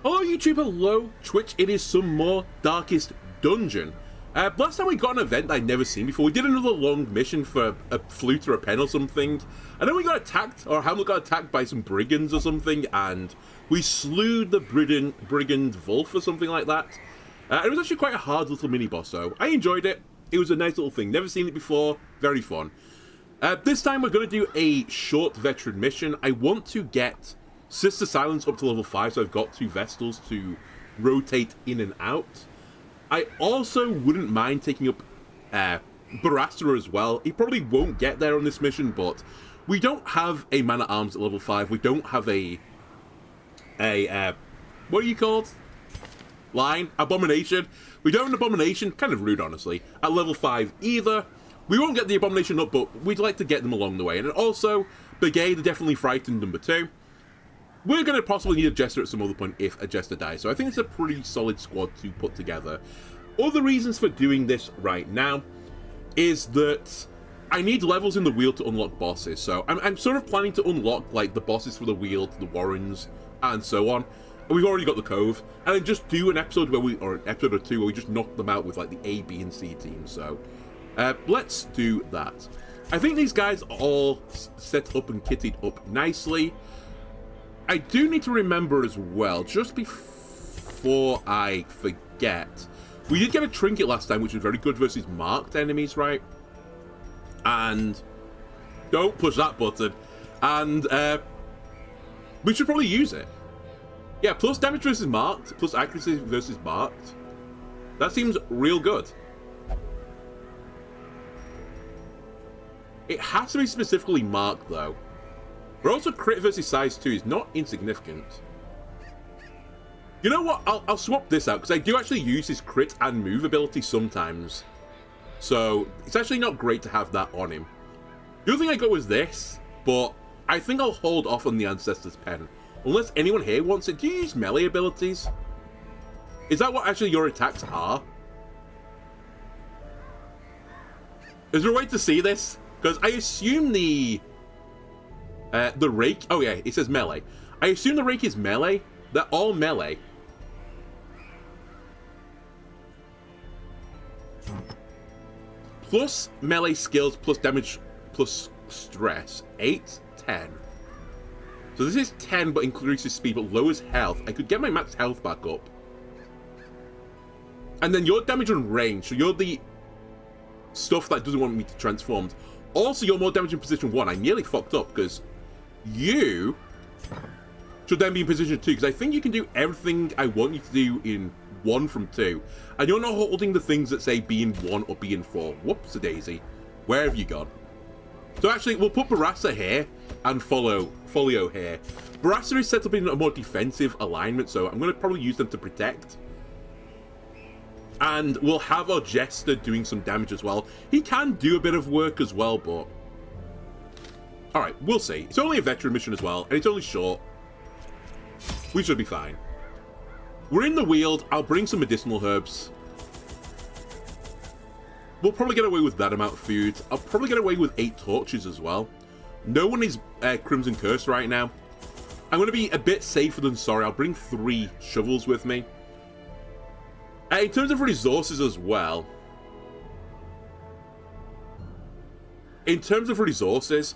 Hello YouTube, hello Twitch, it is some more Darkest Dungeon. Last time we got an event I'd never seen before. We did another long mission for a flute or a pen or something. And then we got attacked, or Hamlet got attacked by some brigands or something, and we slew the brigand Wolf or something like that. It was actually quite a hard little mini-boss, so I enjoyed it. It was a nice little thing, never seen it before, very fun. This time we're going to do a short veteran mission. I want to get Sister Silence up to level 5, so I've got 2 Vestals to rotate in and out. I also wouldn't mind taking up Barastra as well. He probably won't get there on this mission, but we don't have a Man-at-Arms at level 5. We don't have a what are you called? Line? Abomination. We don't have an Abomination, kind of rude honestly, at level 5 either. We won't get the Abomination up, but we'd like to get them along the way. And also, Brigade are definitely frightened, number 2. We're going to possibly need a Jester at some other point if a Jester dies, so I think it's a pretty solid squad to put together. Other reasons for doing this right now is that I need levels in the wheel to unlock bosses, so I'm sort of planning to unlock like the bosses for the wheel, the Warrens, and so on. And we've already got the Cove, and then just do an episode where or an episode or 2 where we just knock them out with like the A, B, and C teams. So let's do that. I think these guys are all set up and kitted up nicely. I do need to remember as well, just before I forget, we did get a trinket last time, which was very good versus marked enemies, right? And don't push that button. And we should probably use it. Yeah, plus damage versus marked, plus accuracy versus marked. That seems real good. It has to be specifically marked, though. But also crit versus size 2 is not insignificant. You know what? I'll swap this out, because I do actually use his crit and move ability sometimes. So it's actually not great to have that on him. The other thing I got was this, but I think I'll hold off on the Ancestor's Pen. Unless anyone here wants it. Do you use melee abilities? Is that what actually your attacks are? Is there a way to see this? Because I assume the rake, oh yeah, it says melee. I assume the rake is melee. They're all melee. Plus melee skills, plus damage, plus stress. 8, 10. So this is 10, but increases speed, but lowers health. I could get my max health back up. And then your damage on range, so you're the stuff that doesn't want me to transform. Also, you're more damage in position 1. I nearly fucked up, because you should then be in position 2, because I think you can do everything I want you to do in 1 from 2. And you're not holding the things that say be in 1 or be in 4. Whoops-a-daisy. Where have you gone? So actually, we'll put Barastra here and Folio here. Barastra is set up in a more defensive alignment, so I'm going to probably use them to protect. And we'll have our Jester doing some damage as well. He can do a bit of work as well, but alright, we'll see. It's only a veteran mission as well, and it's only short. We should be fine. We're in the Weald. I'll bring some medicinal herbs. We'll probably get away with that amount of food. I'll probably get away with 8 torches as well. No one is Crimson Curse right now. I'm going to be a bit safer than sorry. I'll bring 3 shovels with me. In terms of resources as well. In terms of resources,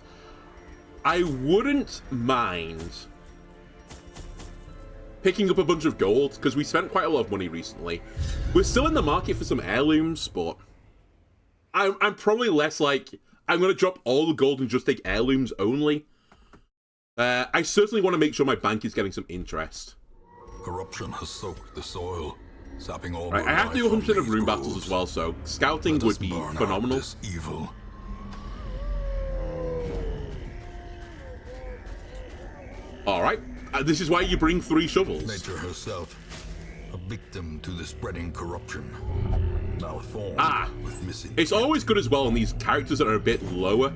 I wouldn't mind picking up a bunch of gold, because we spent quite a lot of money recently. We're still in the market for some heirlooms, but I'm probably less like, I'm going to drop all the gold and just take heirlooms only. I certainly want to make sure my bank is getting some interest. Corruption has soaked the soil, sapping all right, I have to do 100% of rune battles as well, so scouting would be phenomenal. This evil. Alright, this is why you bring 3 shovels. Nature herself, a victim to the spreading corruption. Malformed with missing. It's always good as well on these characters that are a bit lower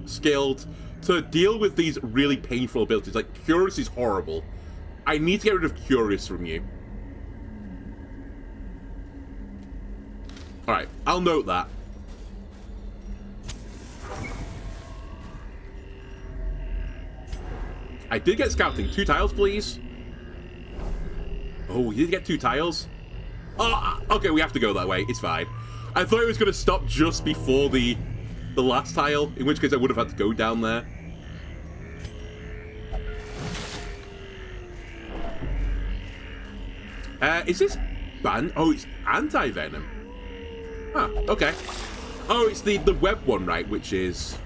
skilled to deal with these really painful abilities. Like, Curious is horrible. I need to get rid of Curious from you. Alright, I'll note that. I did get scouting. 2 tiles, please. Oh, you did get 2 tiles? Oh, okay, we have to go that way. It's fine. I thought it was going to stop just before the last tile, in which case I would have had to go down there. Is this Oh, it's anti-venom. Huh, okay. Oh, it's the web one, right, which is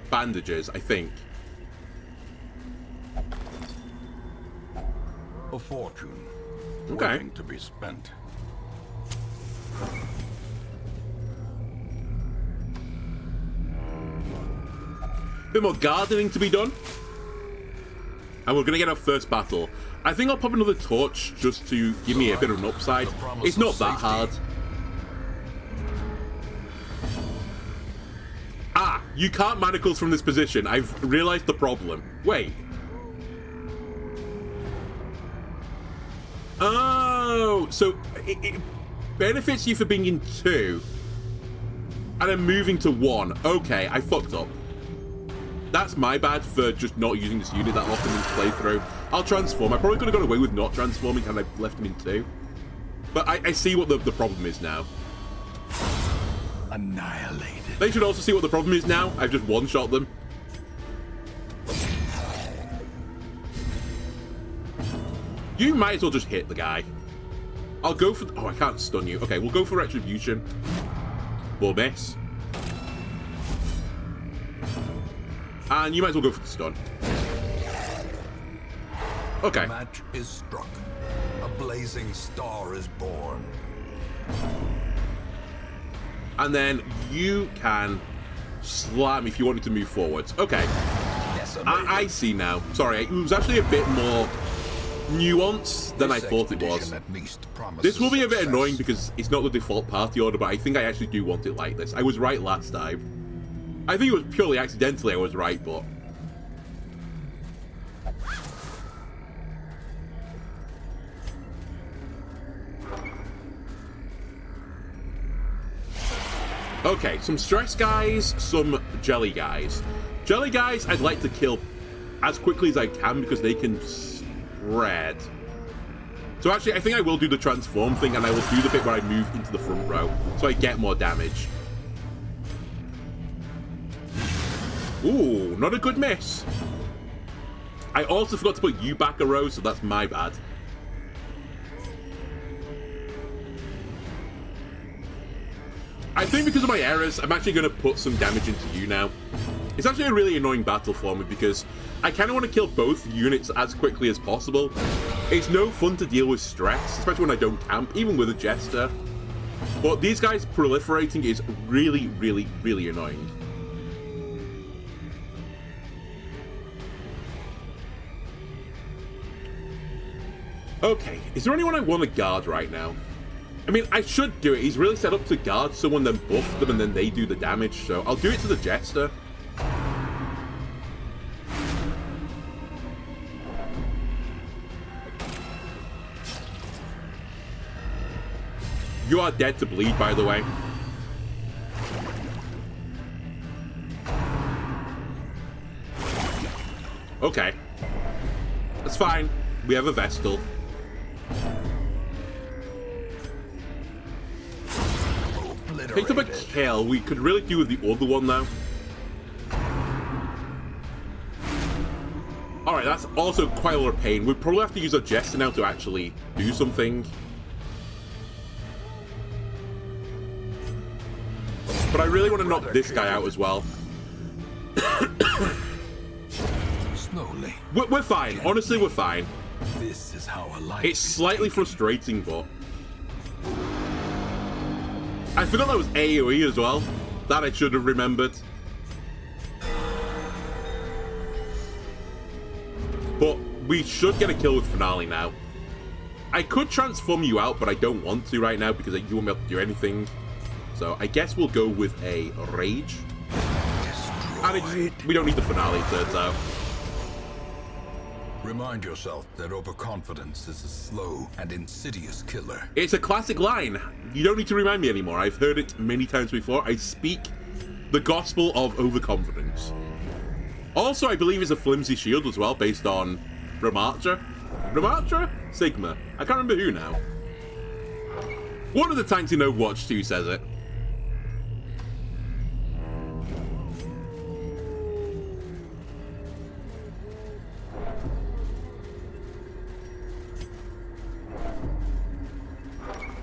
bandages, I think. A fortune. Okay. Waiting to be spent. Bit more gardening to be done. And we're going to get our first battle. I think I'll pop another torch just to give me a bit of an upside. It's not that hard. Ah, you can't manacles from this position. I've realized the problem. Wait. Oh, so it benefits you for being in 2. And then moving to 1. Okay, I fucked up. That's my bad for just not using this unit that often in this playthrough. I'll transform. I probably could have got away with not transforming had I left him in 2. But I see what the problem is now. Annihilated. They should also see what the problem is now. I've just one-shot them. You might as well just hit the guy. I'll go for... Oh, I can't stun you. Okay, we'll go for Retribution. We'll miss. And you might as well go for the stun. Okay. The match is struck. A blazing star is born. And then you can slam if you wanted to move forwards. Okay. Yes, I see now. Sorry, it was actually a bit more nuanced than I thought it was. This will be a bit annoying because it's not the default party order, but I think I actually do want it like this. I was right last time. I think it was purely accidentally I was right, but... Okay, some stress guys, some jelly guys. Jelly guys I'd like to kill as quickly as I can because they can spread. So actually, I think I will do the transform thing and I will do the bit where I move into the front row so I get more damage. Ooh, not a good miss. I also forgot to put you back a row, so that's my bad. I think because of my errors, I'm actually going to put some damage into you now. It's actually a really annoying battle for me because I kind of want to kill both units as quickly as possible. It's no fun to deal with stress, especially when I don't camp, even with a Jester. But these guys proliferating is really, really, really annoying. Okay, is there anyone I want to guard right now? I mean, I should do it. He's really set up to guard someone, then buff them, and then they do the damage, so I'll do it to the Jester. You are dead to bleed, by the way. Okay. That's fine. We have a Vestal. Picked up a kill. We could really do with the other one, though. Alright, that's also quite a lot of pain. We'd probably have to use a Jester now to actually do something. But I really want to knock this guy out as well. Slowly. We're fine. Honestly, we're fine. This is how a life It's slightly frustrating, but... I forgot that was AoE as well. That I should have remembered. But we should get a kill with Finale now. I could transform you out, but I don't want to right now because you won't be able to do anything. So I guess we'll go with a Rage. And we don't need the Finale, it turns out. Remind yourself that overconfidence is a slow and insidious killer. It's a classic line. You don't need to remind me anymore. I've heard it many times before. I speak the gospel of overconfidence. Also, I believe it's a flimsy shield as well, based on Ramattra. Ramattra? Sigma. I can't remember who now. One of the tanks in Overwatch 2 says it.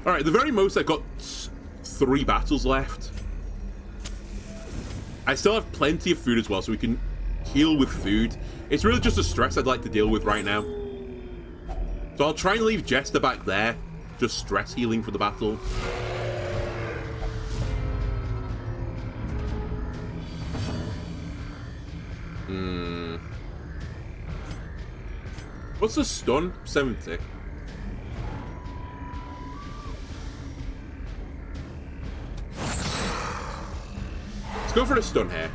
Alright, the very most I've got 3 battles left. I still have plenty of food as well, so we can heal with food. It's really just the stress I'd like to deal with right now. So I'll try and leave Jester back there, just stress healing for the battle. What's the stun? 70. Let's go for the stun here.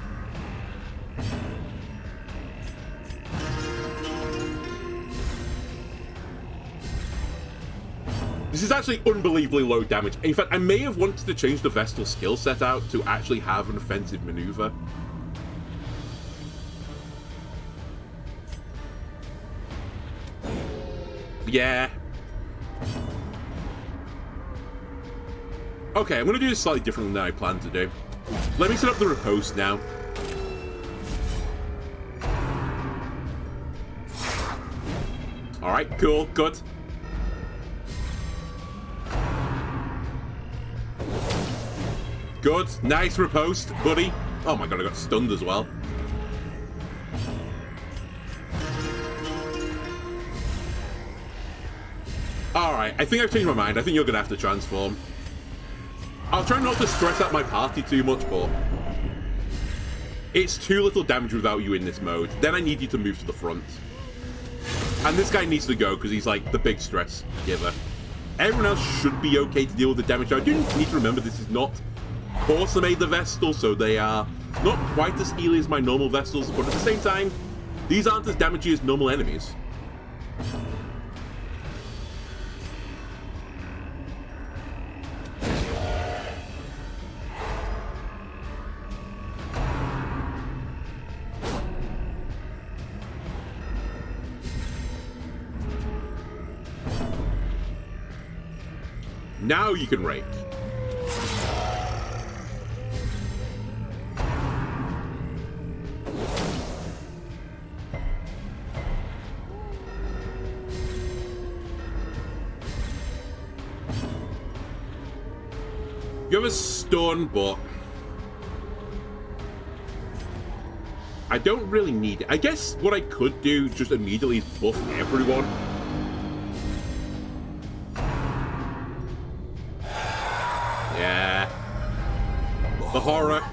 This is actually unbelievably low damage. In fact, I may have wanted to change the Vestal skill set out to actually have an offensive maneuver. Yeah. Okay, I'm going to do this slightly differently than I planned to do. Let me set up the riposte now. Alright, cool, good. Good, nice riposte, buddy. Oh my god, I got stunned as well. Alright, I think I've changed my mind. I think you're going to have to transform. I'll try not to stress out my party too much, but it's too little damage without you in this mode. Then I need you to move to the front. And this guy needs to go because he's like the big stress giver. Everyone else should be okay to deal with the damage. I do need to remember this is not Corsair made the Vestal, so they are not quite as healy as my normal Vestals, but at the same time, these aren't as damaging as normal enemies. Now you can rake. You have a stun, but I don't really need it. I guess what I could do just immediately is buff everyone. Yeah. The horror.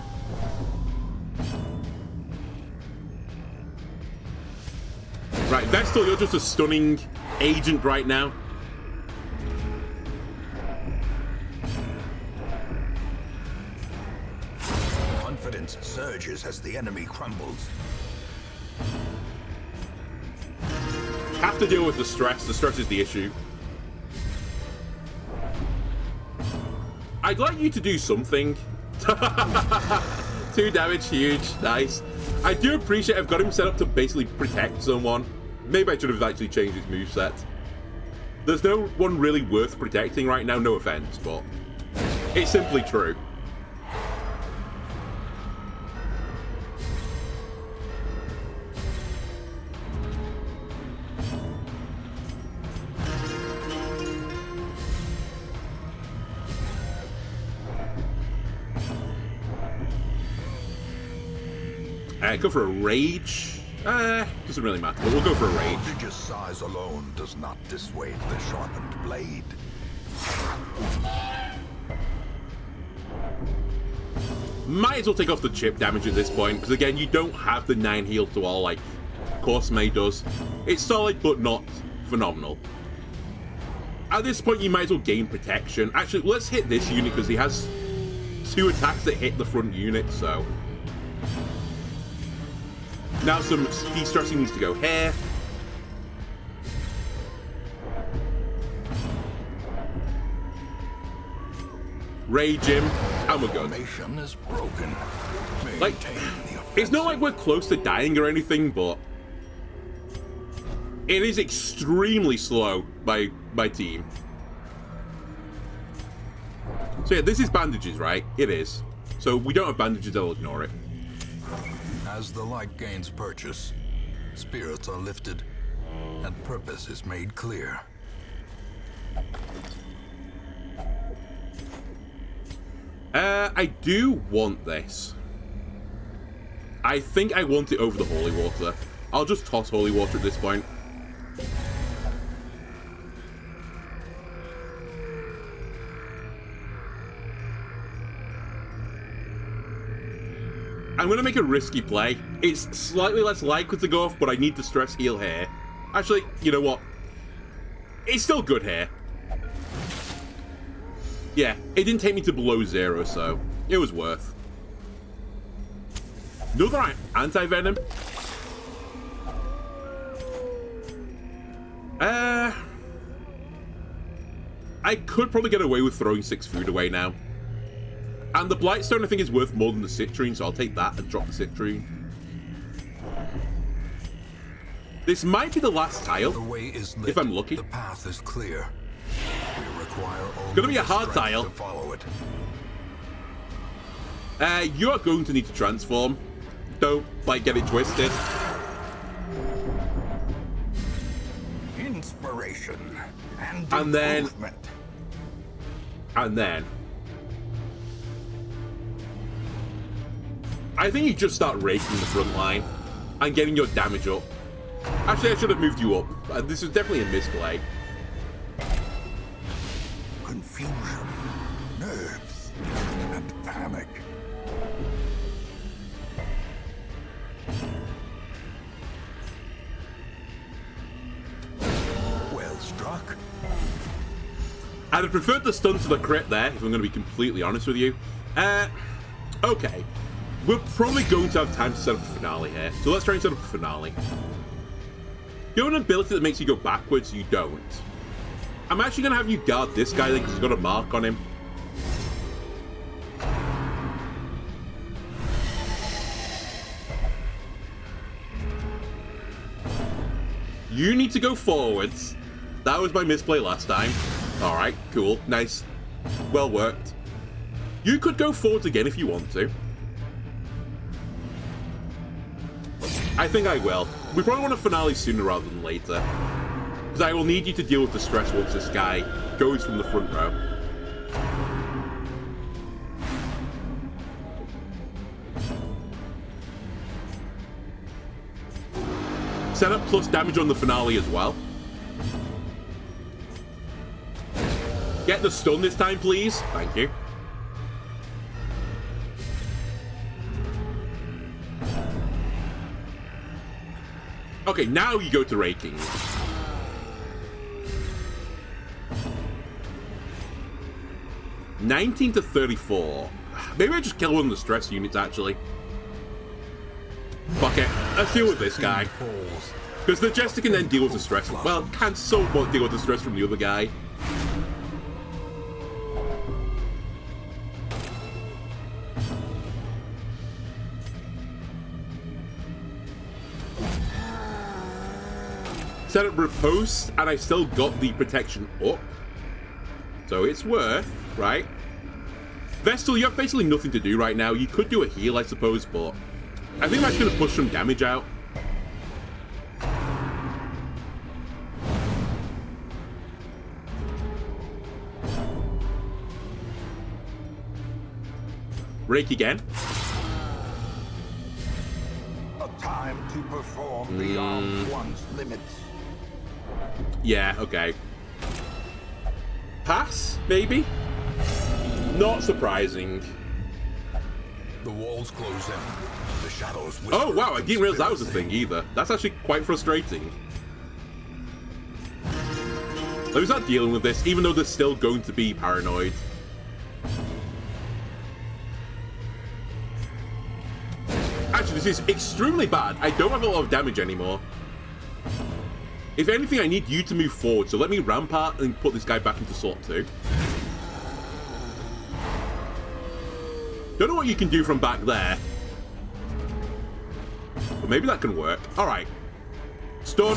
Right, Vestal, you're just a stunning agent right now. Confidence surges as the enemy crumbles. Have to deal with the stress. The stress is the issue. I'd like you to do something. 2 damage, huge, nice. I do appreciate I've got him set up to basically protect someone. Maybe I should have actually changed his moveset. There's no one really worth protecting right now, no offense, but it's simply true. Go for a rage. Doesn't really matter, but we'll go for a rage. Prodigious size alone does not dissuade the sharpened blade. Might as well take off the chip damage at this point, because again, you don't have the 9 heal to all like Corsair does. It's solid, but not phenomenal. At this point, you might as well gain protection. Actually, let's hit this unit, because he has 2 attacks that hit the front unit, so... Now some de-stressing needs to go here. Rage him, and we're good. Formation is broken. Like, it's not like we're close to dying or anything, but It is extremely slow by my team. So yeah, this is bandages, right? It is. So we don't have bandages, I'll ignore it. As the light gains purchase, spirits are lifted, and purpose is made clear. I do want this. I think I want it over the holy water. I'll just toss holy water at this point. I'm going to make a risky play. It's slightly less likely to go off, but I need the stress heal here. Actually, you know what? It's still good here. Yeah, it didn't take me to below 0, so it was worth. Another anti-venom. I could probably get away with throwing 6 food away now. And the Blightstone, I think, is worth more than the Citrine, so I'll take that and drop the Citrine. This might be the last tile, The way is lit, if I'm lucky. The path is clear. We require only Gonna be a the hard strength tile. to follow it. You are going to need to transform. Don't, like, get it twisted. Inspiration And then- improvement. And then... I think you just start raking the front line and getting your damage up. Actually, I should have moved you up. This is definitely a misplay. Confusion, nerves, and panic. Well struck. I'd have preferred the stun to the crit there, if I'm going to be completely honest with you. Okay. We're probably going to have time to set up a finale here. So let's try and set up a finale. You have an ability that makes you go backwards, you don't. I'm actually going to have you guard this guy because he's got a mark on him. You need to go forwards. That was my misplay last time. Alright, cool, nice. Well worked. You could go forwards again if you want to. I think I will. We probably want a finale sooner rather than later. Because I will need you to deal with the stress once this guy goes from the front row. Set up plus damage on the finale as well. Get the stun this time, please. Thank you. Okay, now you go to raking. $19 to 34. Maybe I just kill one of the stress units, actually. Fuck it. Let's deal with this guy. Because the Jester can then deal with the stress. Well, can somewhat deal with the stress from the other guy. Set up riposte, and I still got the protection up. So it's worth, right? Vestal, you have basically nothing to do right now. You could do a heal, I suppose, but I think I'm just going to push some damage out. Rake again. A time to perform beyond one's limits. Yeah, okay. Pass, maybe? Not surprising. The walls close in. The shadows whisper. Oh, wow, I didn't realize that was a thing either. That's actually quite frustrating. Let me start dealing with this, even though they're still going to be paranoid. Actually, this is extremely bad. I don't have a lot of damage anymore. If anything, I need you to move forward, so let me rampart and put this guy back into slot 2. Don't know what you can do from back there. But maybe that can work. Alright. Stun.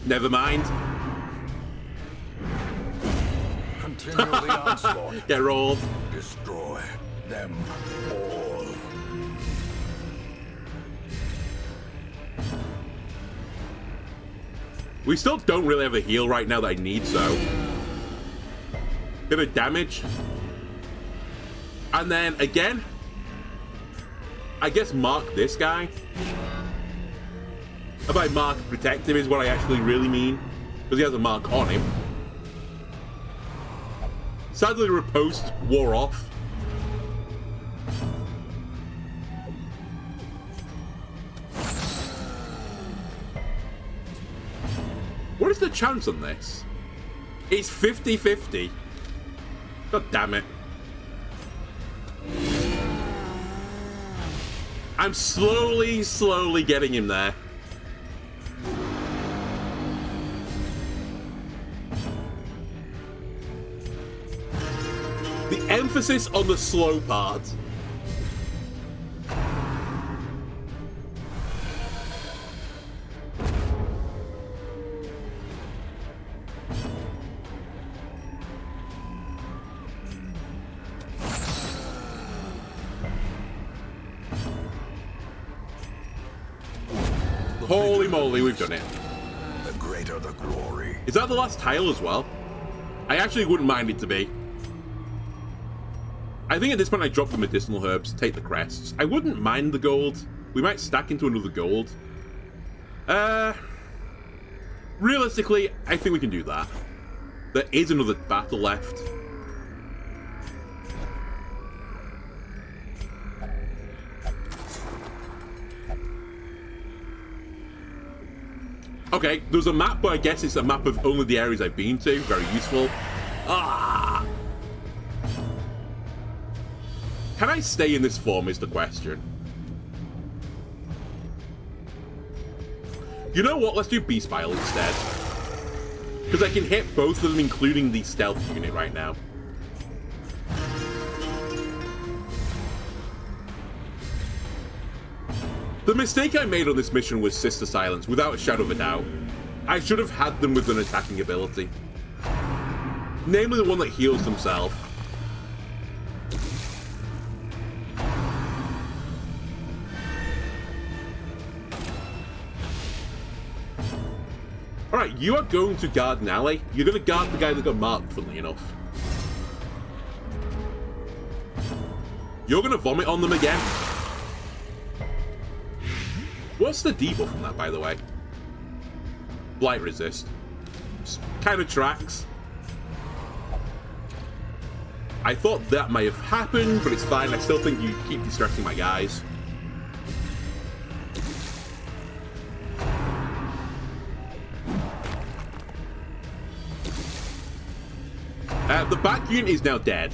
Never mind. Continue the onslaught. Get rolled. Destroy them all. We still don't really have a heal right now that I need, so... Bit of damage. And then, again... I guess mark this guy. By mark protective is what I actually really mean. Because he has a mark on him. Sadly, the riposte wore off. What is the chance on this? It's 50-50. God damn it. I'm slowly getting him there. The emphasis on the slow part. Holy moly, we've done it. The greater the glory. Is that the last tile as well? I actually wouldn't mind it to be. I think at this point I drop the medicinal herbs, take the crests. I wouldn't mind the gold. We might stack into another gold. Realistically, I think we can do that. There is another battle left. Okay, there's a map, but I guess it's a map of only the areas I've been to. Very useful. Ah! Can I stay in this form is the question. You know what? Let's do Beast Bile instead. Because I can hit both of them, including the stealth unit right now. The mistake I made on this mission was Sister Silence, without a shadow of a doubt. I should have had them with an attacking ability. Namely the one that heals themselves. Alright, you are going to guard an alley. You're going to guard the guy that got marked, funnily enough. You're going to vomit on them again. What's the debuff on that, by the way? Blight resist. Kind of tracks. I thought that may have happened, but it's fine. I still think you keep distracting my guys. The back unit is now dead.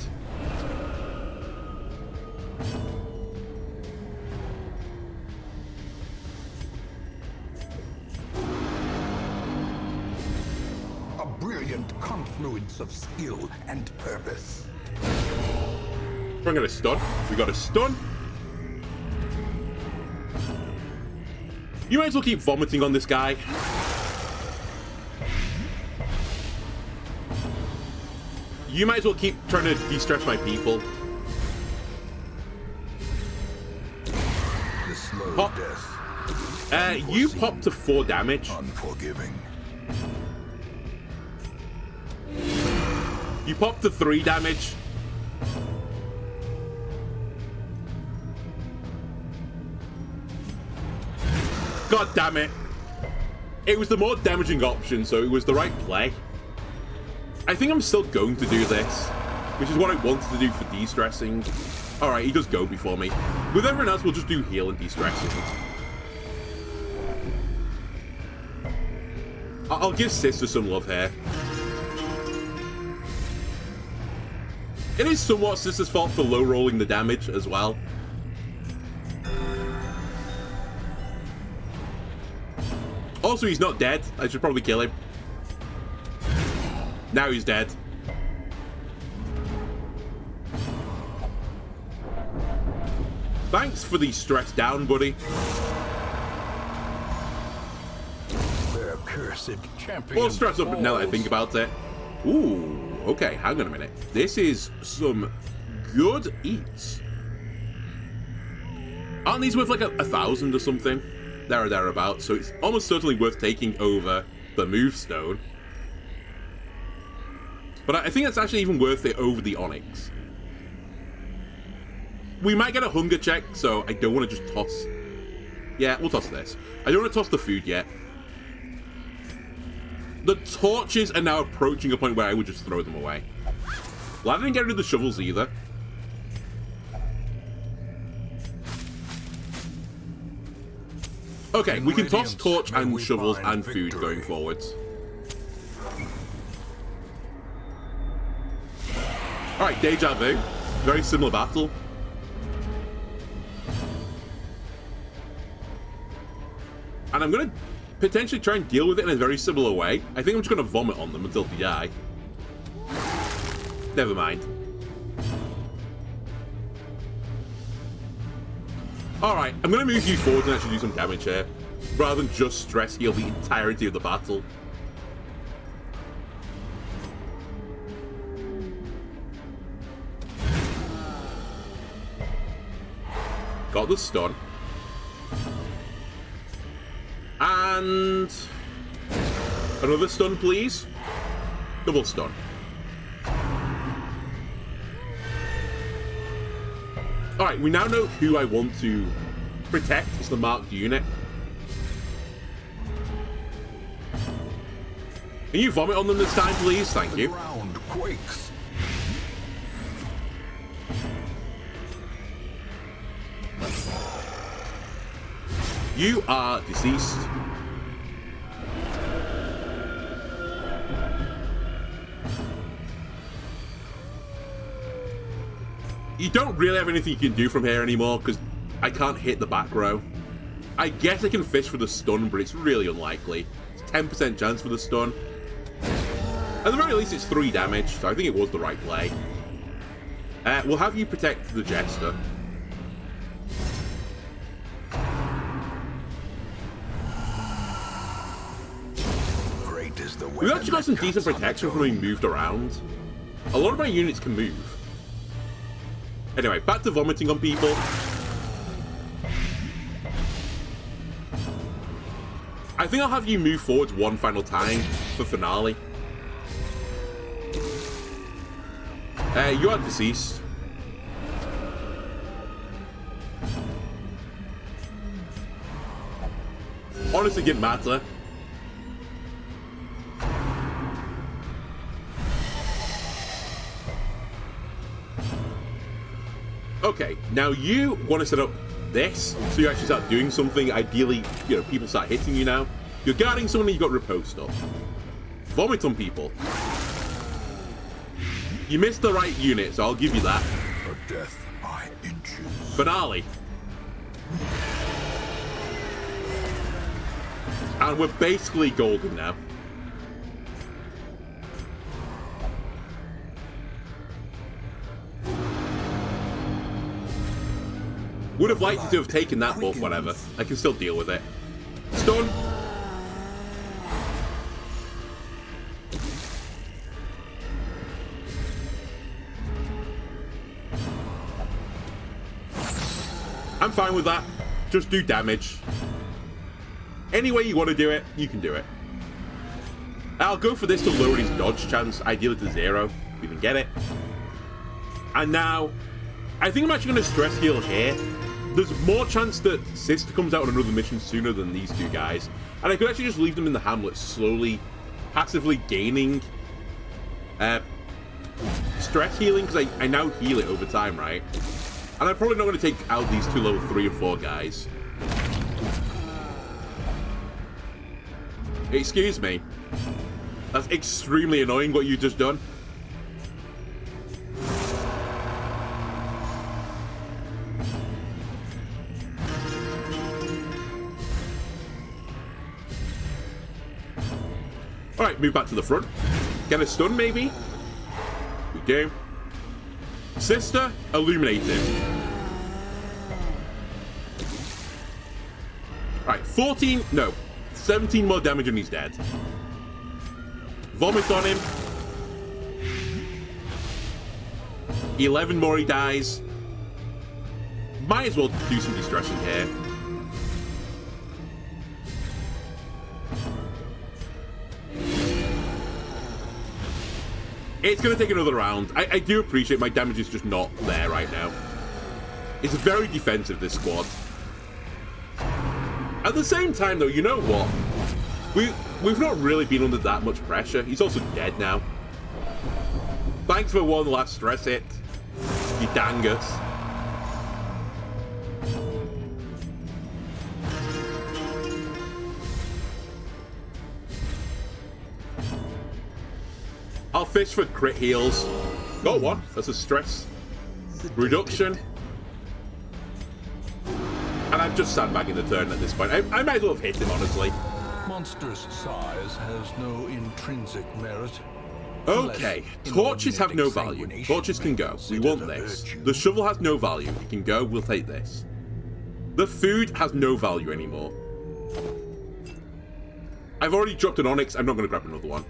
A brilliant confluence of skill and purpose. We're gonna stun. We got a stun. You might as well keep vomiting on this guy. You might as well keep trying to de-stress my people. The slow Pop. death. You pop to 4 damage. Unforgiving. You pop to 3 damage. God damn it. It was the more damaging option, so it was the right play. I think I'm still going to do this, which is what I wanted to do for de-stressing. Alright, he does go before me. With everyone else, we'll just do heal and de-stressing. I'll give Sister some love here. It is somewhat Sister's fault for low-rolling the damage as well. Also, he's not dead. I should probably kill him. Now he's dead. Thanks for the stress down, buddy. Their accursed champion. More stress up now that I think about it. Ooh, okay, hang on a minute. This is some good eats. Aren't these worth like 1,000 or something? There or thereabouts, so it's almost certainly worth taking over the move stone. But I think it's actually even worth it over the onyx. We might get a hunger check, so I don't want to just toss... Yeah, we'll toss this. I don't want to toss the food yet. The torches are now approaching a point where I would just throw them away. Well, I didn't get rid of the shovels either. Okay, we can toss torch and shovels and food going forwards. Alright, deja vu. Very similar battle. And I'm going to potentially try and deal with it in a very similar way. I think I'm just going to vomit on them until they die. Never mind. Alright, I'm going to move you forward and actually do some damage here, rather than just stress heal the entirety of the battle. Got the stun. And... another stun, please. Double stun. Alright, we now know who I want to protect as the marked unit. Can you vomit on them this time, please? Thank you. The ground quakes. You are deceased. You don't really have anything you can do from here anymore because I can't hit the back row. I guess I can fish for the stun, but it's really unlikely. It's 10% chance for the stun. At the very least, it's 3 damage, so I think it was the right play. We'll have you protect the Jester. Great is the We've actually got some decent protection from being moved around. A lot of my units can move. Anyway, back to vomiting on people. I think I'll have you move forwards one final time for finale. You are deceased. Honestly, didn't matter. Okay, now you want to set up this, so you actually start doing something. Ideally, you know, people start hitting you now. You're guarding someone and you got riposte up. Vomit on people. You missed the right unit, so I'll give you that. A death by inches. Finale. And we're basically golden now. Would have liked you to have taken that, but whatever. I can still deal with it. Stun. I'm fine with that. Just do damage. Any way you want to do it, you can do it. I'll go for this to lower his dodge chance, ideally to 0. We can get it. And now, I think I'm actually going to stress heal here. There's more chance that Sister comes out on another mission sooner than these two guys. And I could actually just leave them in the hamlet, slowly, passively gaining stress healing, because I now heal it over time, right? And I'm probably not going to take out these two level 3 and 4 guys. Excuse me. That's extremely annoying what you just done. Alright, move back to the front. Get a stun, maybe? We do. Sister, illuminated. Alright, 14, no, 17 more damage and he's dead. Vomit on him. 11 more, he dies. Might as well do some distressing here. It's going to take another round. I do appreciate my damage is just not there right now. It's very defensive, this squad. At the same time, though, you know what? We've not really been under that much pressure. He's also dead now. Thanks for one last stress hit, you dangus. I'll fish for crit heals. Got one. That's a stress reduction. And I'm just sandbagging the turn at this point. I might as well have hit him, honestly. Monstrous size has no intrinsic merit. Okay, torches have no value. Torches can go. We want this. The shovel has no value. It can go. We'll take this. The food has no value anymore. I've already dropped an onyx. I'm not going to grab another one.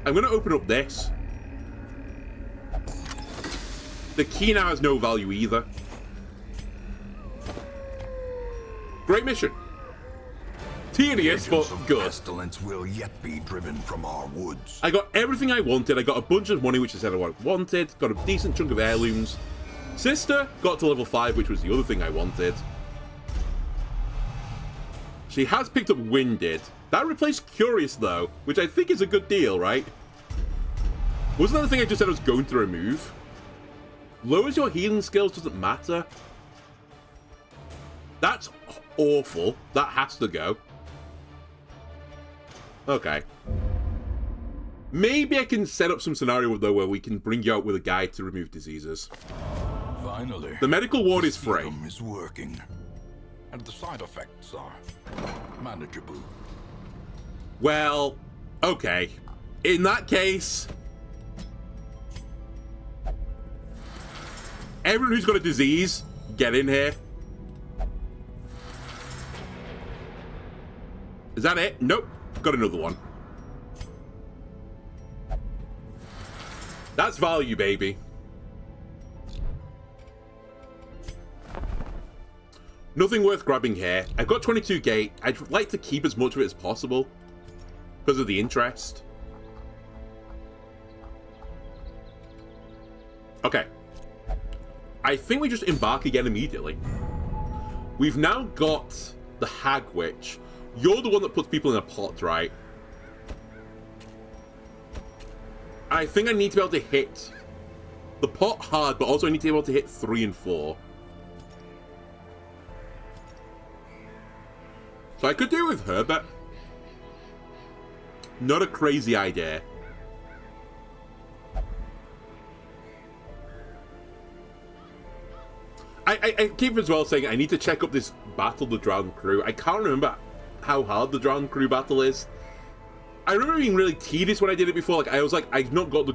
I'm going to open up this. The key now has no value either. Great mission. Tedious, but good. Pestilence will yet be driven from our woods. I got everything I wanted. I got a bunch of money, which I said I wanted. Got a decent chunk of heirlooms. Sister got to level 5, which was the other thing I wanted. She has picked up Winded. That replaced Curious, though, which I think is a good deal, right? Wasn't that the thing I just said I was going to remove? Lowers your healing skills, doesn't matter. That's awful. That has to go. Okay. Maybe I can set up some scenario, though, where we can bring you out with a guide to remove diseases. Finally, the medical ward is free. Is working, and the side effects are manageable. Well, okay. In that case, everyone who's got a disease, get in here. Is that it? Nope. Got another one. That's value, baby. Nothing worth grabbing here. I've got 22 gate. I'd like to keep as much of it as possible because of the interest. Okay. I think we just embark again immediately. We've now got the Hag Witch. You're the one that puts people in a pot, right? I think I need to be able to hit the pot hard, but also I need to be able to hit 3 and 4. So I could do it with Herbert. Not a crazy idea. I keep as well saying I need to check up this Battle the Drowned Crew. I can't remember how hard the Drowned Crew battle is. I remember being really tedious when I did it before. Like I was like, I've not got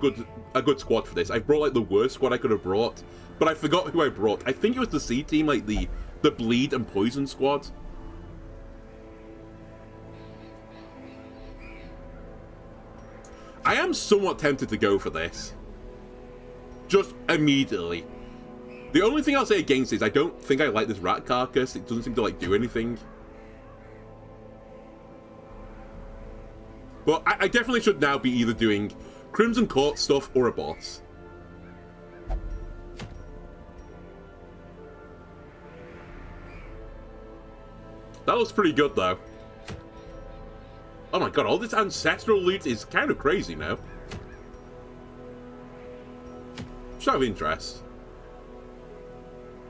a good squad for this. I brought like the worst squad I could have brought, but I forgot who I brought. I think it was the C team, like the bleed and poison squad. I am somewhat tempted to go for this. Just immediately. The only thing I'll say against is I don't think I like this rat carcass. It doesn't seem to like do anything. But I definitely should now be either doing Crimson Court stuff or a boss. That looks pretty good though. Oh my god, all this ancestral loot is kind of crazy now. Just out of interest.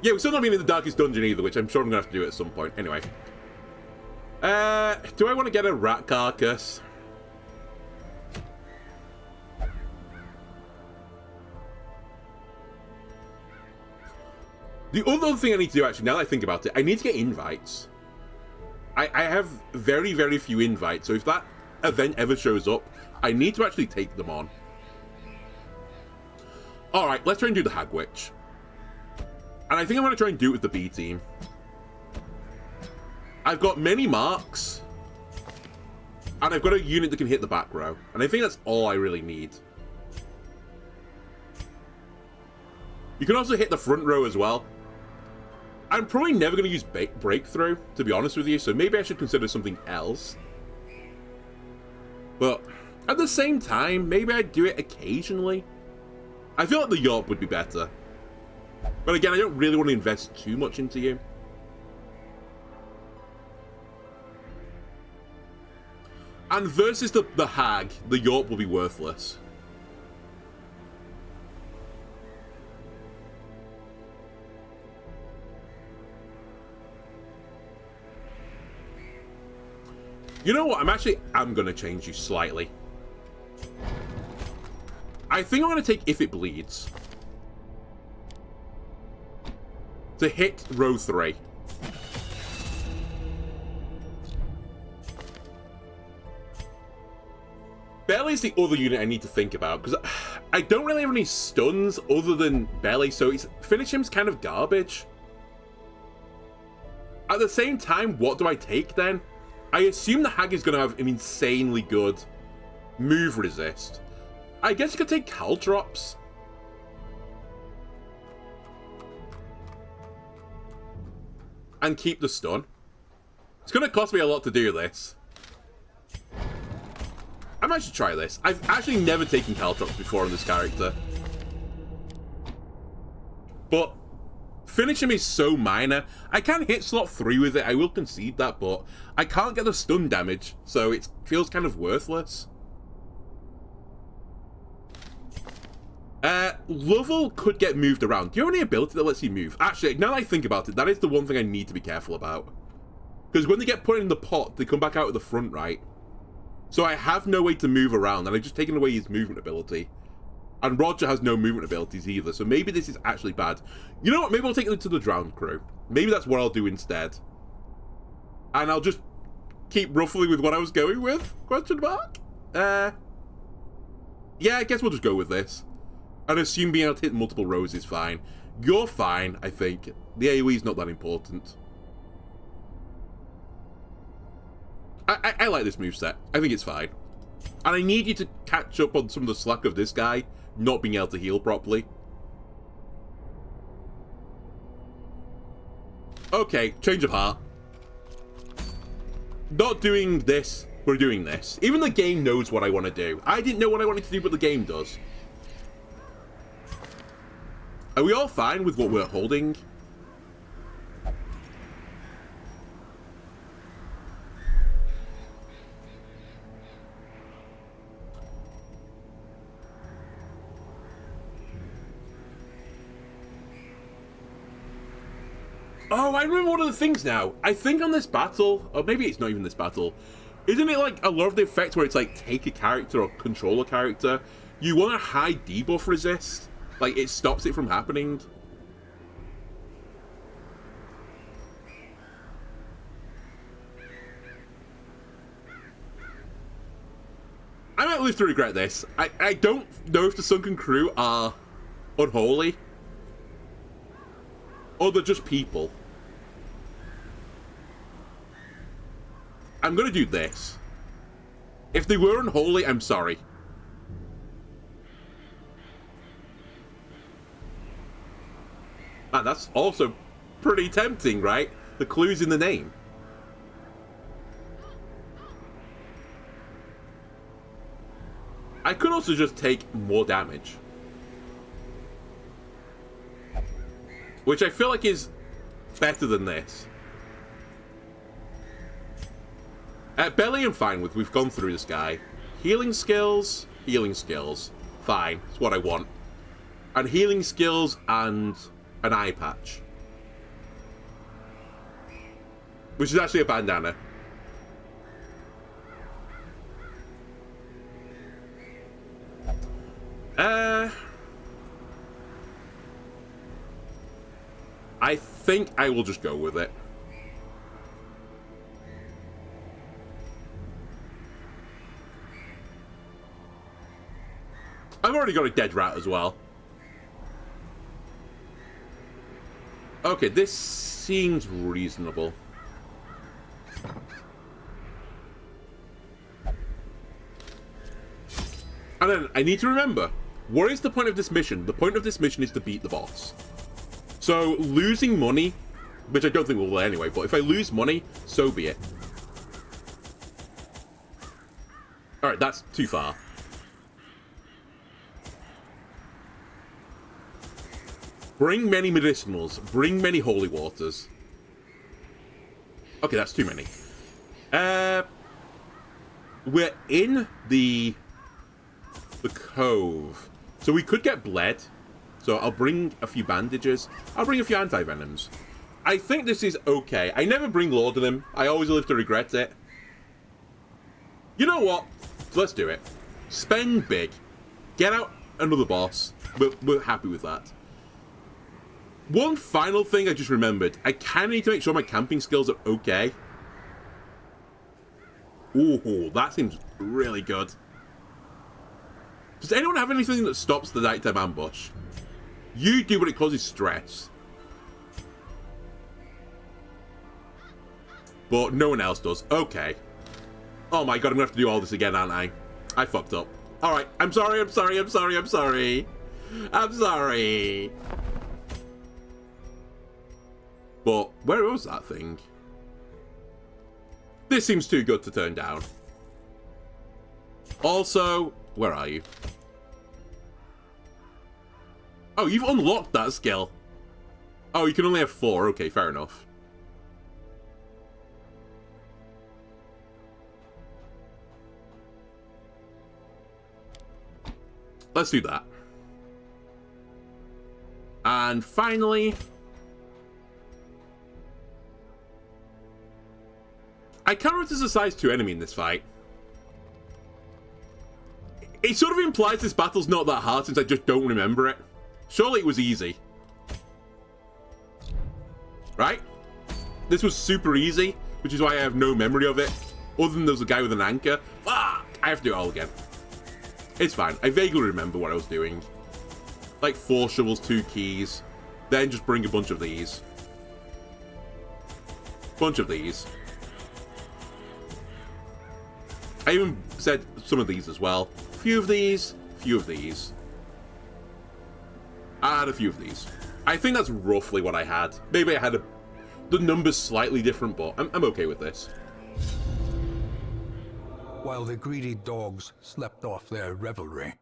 Yeah, we're still not being in the Darkest Dungeon either, which I'm sure I'm going to have to do at some point. Anyway. Do I want to get a rat carcass? The other thing I need to do, actually, now that I think about it, I need to get invites. I have very, very few invites, so if that event ever shows up, I need to actually take them on. Alright, let's try and do the Hag Witch. And I think I'm going to try and do it with the B team. I've got many marks. And I've got a unit that can hit the back row. And I think that's all I really need. You can also hit the front row as well. I'm probably never going to use Breakthrough, to be honest with you, so maybe I should consider something else. But at the same time, maybe I'd do it occasionally. I feel like the Yorp would be better. But again, I don't really want to invest too much into you. And versus the Hag, the Yorp will be worthless. You know what? I'm going to change you slightly. I think I'm going to take If It Bleeds. To hit row 3. Belly's the other unit I need to think about, because I don't really have any stuns other than Belly, so finish him's kind of garbage. At the same time, what do I take then? I assume the Hag is going to have an insanely good move resist. I guess you could take Caltrops. And keep the stun. It's going to cost me a lot to do this. I might should try this. I've actually never taken Caltrops before on this character. But finish him is so minor. I can hit slot 3 with it, I will concede that, but I can't get the stun damage, so it feels kind of worthless. Lovell could get moved around. Do you have any ability that lets you move? Actually, now that I think about it, that is the one thing I need to be careful about. Because when they get put in the pot, they come back out at the front, right? So I have no way to move around, and I've just taken away his movement ability. And Roger has no movement abilities either, so maybe this is actually bad. You know what? Maybe I'll take it to the Drowned Crew. Maybe that's what I'll do instead. And I'll just keep roughly with what I was going with? Question mark? Yeah, I guess we'll just go with this. And assume being able to hit multiple rows is fine. You're fine, I think. The AoE is not that important. I like this moveset. I think it's fine. And I need you to catch up on some of the slack of this guy not being able to heal properly. Okay, change of heart. Not doing this, we're doing this. Even the game knows what I want to do. I didn't know what I wanted to do, but the game does. Are we all fine with what we're holding? Oh, I remember one of the things now. I think on this battle, or maybe it's not even this battle, isn't it like a lot of the effects where it's like take a character or control a character, you want a high debuff resist? Like, it stops it from happening. I might live to regret this. I don't know if the Sunken Crew are unholy. Or they're just people. I'm gonna do this. If they were unholy, I'm sorry. Man, that's also pretty tempting, right? The clue's in the name. I could also just take more damage. Which I feel like is better than this. Belly I'm fine with. We've gone through this guy. Healing skills. Fine. It's what I want. And healing skills and an eye patch. Which is actually a bandana. I think I will just go with it. I've already got a dead rat as well. Okay, this seems reasonable. And then I need to remember, what is the point of this mission? The point of this mission is to beat the boss. So losing money, which I don't think we'll anyway, but if I lose money, so be it. Alright, that's too far. Bring many medicinals. Bring many holy waters. Okay, that's too many. We're in the cove. So we could get bled. So I'll bring a few bandages. I'll bring a few anti-venoms. I think this is okay. I never bring laudanum. I always live to regret it. You know what? Let's do it. Spend big. Get out another boss. We're happy with that. One final thing I just remembered. I kind of need to make sure my camping skills are okay. Ooh, that seems really good. Does anyone have anything that stops the nighttime ambush? You do, but it causes stress. But no one else does. Okay. Oh my god, I'm gonna have to do all this again, aren't I? I fucked up. Alright, I'm sorry, I'm sorry, I'm sorry, I'm sorry. I'm sorry. But where was that thing? This seems too good to turn down. Also, where are you? Oh, you've unlocked that skill. Oh, you can only have 4. Okay, fair enough. Let's do that. And finally, I can't remember if there's a size 2 enemy in this fight. It sort of implies this battle's not that hard since I just don't remember it. Surely it was easy. Right? This was super easy, which is why I have no memory of it. Other than there was a guy with an anchor. Fuck! I have to do it all again. It's fine. I vaguely remember what I was doing. Like 4 shovels, 2 keys. Then just bring a bunch of these. Bunch of these. I even said some of these as well. Few of these, few of these. And a few of these. I think that's roughly what I had. Maybe I had the numbers slightly different, but I'm okay with this. While the greedy dogs slept off their revelry,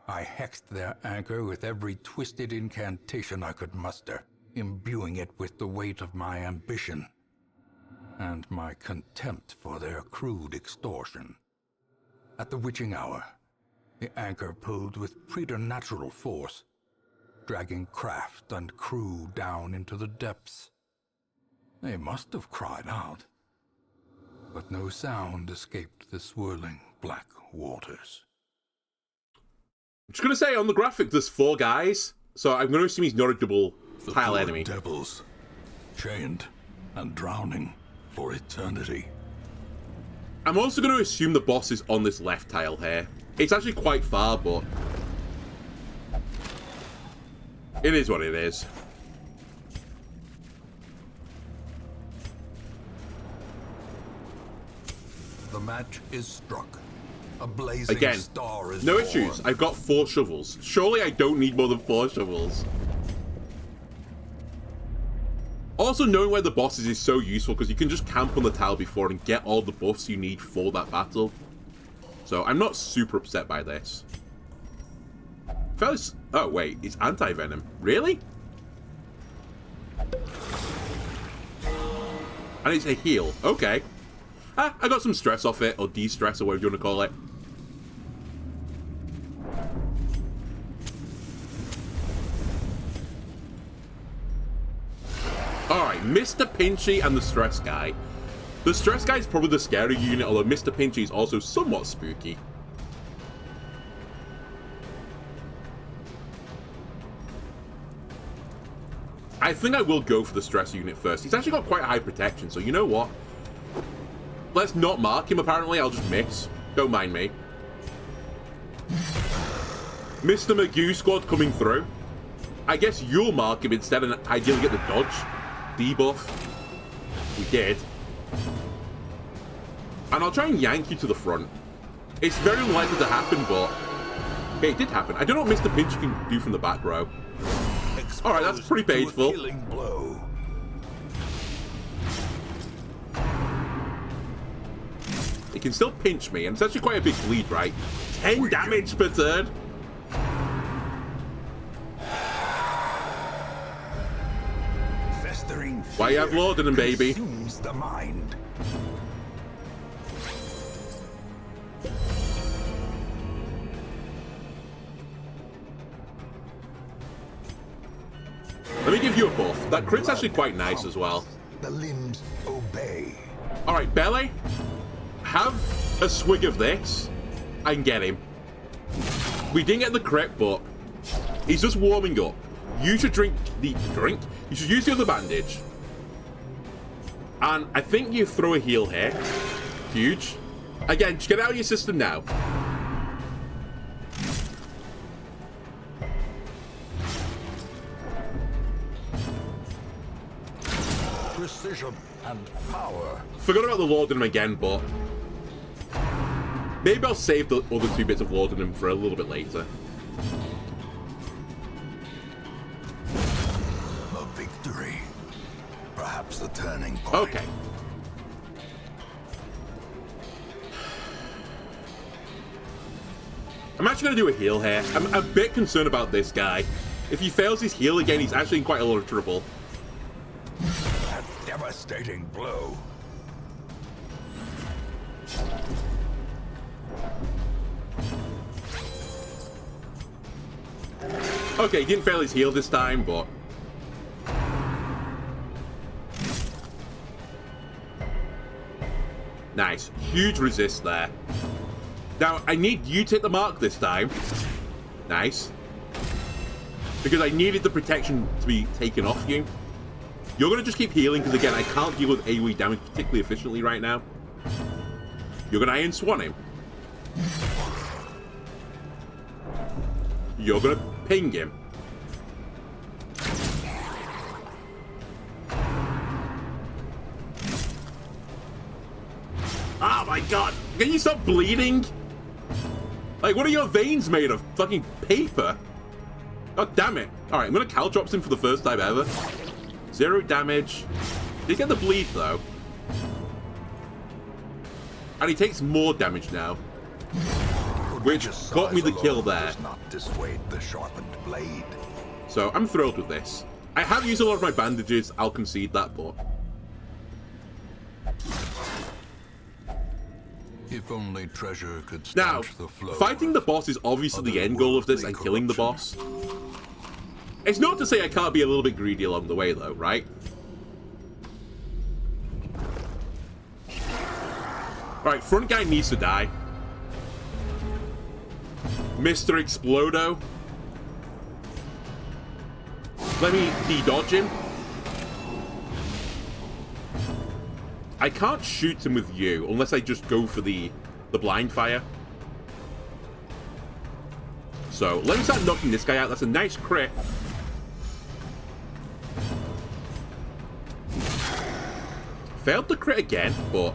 I hexed their anchor with every twisted incantation I could muster, imbuing it with the weight of my ambition and my contempt for their crude extortion. At the witching hour, the anchor pulled with preternatural force, dragging craft and crew down into the depths. They must have cried out, but no sound escaped the swirling black waters. I'm just going to say, on the graphic, there's 4 guys, so I'm going to assume he's not a double tile enemy. Devils, chained and drowning for eternity. I'm also going to assume the boss is on this left tile here. It's actually quite far, but it is what it is. The match is struck. A blazing Again, star is no born. issues. I've got 4 shovels. Surely I don't need more than 4 shovels. Also, knowing where the boss is so useful because you can just camp on the tile before and get all the buffs you need for that battle. So I'm not super upset by this. Fellas, oh wait, it's anti-venom. Really? And it's a heal. Okay. Ah, I got some stress off it, or de-stress, or whatever you want to call it. Alright, Mr. Pinchy and the Stress Guy. The Stress Guy is probably the scary unit, although Mr. Pinchy is also somewhat spooky. I think I will go for the Stress unit first. He's actually got quite high protection, so you know what? Let's not mark him, apparently. I'll just miss. Don't mind me. Mr. Magoo squad coming through. I guess you'll mark him instead and ideally get the dodge debuff. We did. And I'll try and yank you to the front. It's very unlikely to happen, but Okay, it did happen. I don't know what Mr. Pinch can do from the back row. Alright, that's pretty painful. Killing blow. It can still pinch me, and it's actually quite a big bleed, right? 10 damage per turn. Festering Why you have fear laudanum, baby? consumes the mind. Let me give you a buff. That crit's actually quite nice as well. The limbs obey. Alright, Bele, have a swig of this and get him. We didn't get the crit, but he's just warming up. You should drink the drink. You should use the other bandage. And I think you throw a heal here. Huge. Again, just get it out of your system now. Precision and power. Forgot about the laudanum again, but maybe I'll save the other 2 bits of laudanum for a little bit later. A victory. Perhaps the turning point. Okay. I'm actually going to do a heal here. I'm a bit concerned about this guy. If he fails his heal again, he's actually in quite a lot of trouble. A devastating blow. Okay, he didn't fail his heal this time, but... Nice. Huge resist there. Now, I need you to hit the mark this time. Nice. Because I needed the protection to be taken off you. You're going to just keep healing, because again, I can't deal with AoE damage particularly efficiently right now. You're going to Iron Swan him. You're going to ping him. Oh my god! Can you stop bleeding? Like, what are your veins made of? Fucking paper? God damn it. Alright, I'm gonna Caltrops him for the first time ever. 0 damage. Did get the bleed, though. And he takes more damage now. Which got me the kill there. Does not dissuade the sharpened blade. So, I'm thrilled with this. I have used a lot of my bandages, I'll concede that, but... If only treasure could Now, stanch the flow. fighting the boss is obviously the end goal of this, and killing the boss. It's not to say I can't be a little bit greedy along the way, though, right? Alright, front guy needs to die. Mr. Explodo. Let me de-dodge him. I can't shoot him with you unless I just go for the blind fire. So let me start knocking this guy out. That's a nice crit. Failed the crit again, but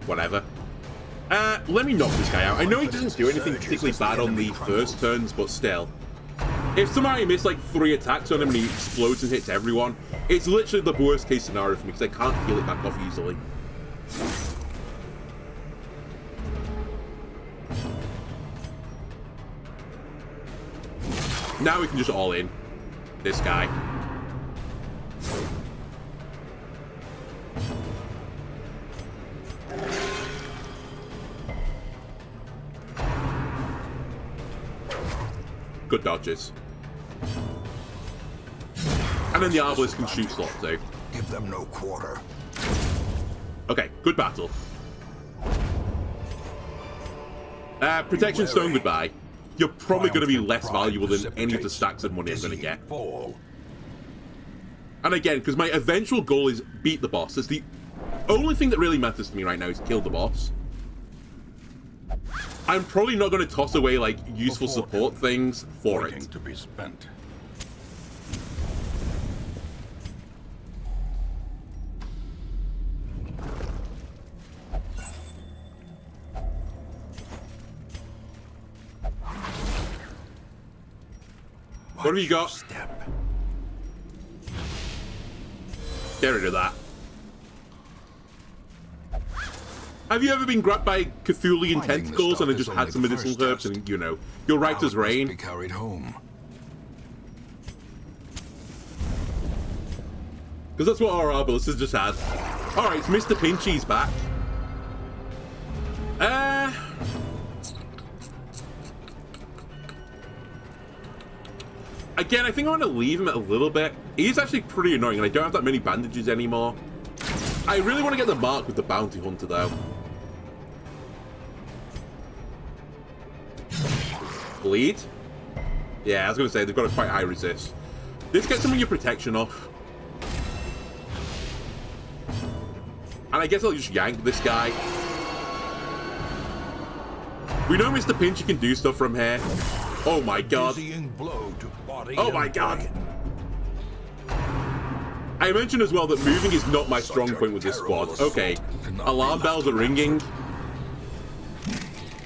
whatever. Let me knock this guy out. I know he doesn't do anything particularly bad on the first turns, but still. If somehow I miss like 3 attacks on him and he explodes and hits everyone, it's literally the worst case scenario for me because I can't heal it back off easily. Now we can just all in this guy. Good dodges. And then the Arbalest can shoot slot too. Give them no quarter. Okay, good battle. Protection Stone, goodbye. You're probably going to be less valuable than any of the stacks of money I'm going to get. And again, because my eventual goal is beat the boss. That's the only thing that really matters to me right now is kill the boss. I'm probably not going to toss away like useful support things for it. To be spent. What have you got? Step. Get rid of that. Have you ever been grabbed by Cthulhian Finding the tentacles stuff and then is just only had some the medicinal first herbs test. and, you know, you're right as Now it must rain? be carried home. Because that's what our Arbalest has just had. Alright, so Mr. Pinchy's back. Again, I think I want to leave him a little bit. He's actually pretty annoying, and I don't have that many bandages anymore. I really want to get the mark with the Bounty Hunter, though. Bleed? Yeah, I was going to say, they've got a quite high resist. Let's get some of your protection off. And I guess I'll just yank this guy. We know Mr. Pinchy can do stuff from here. Oh my god. Dizzying blow to body Oh my and god. brain. I mentioned as well that moving is not my strong point with this squad. Okay, alarm bells are ringing.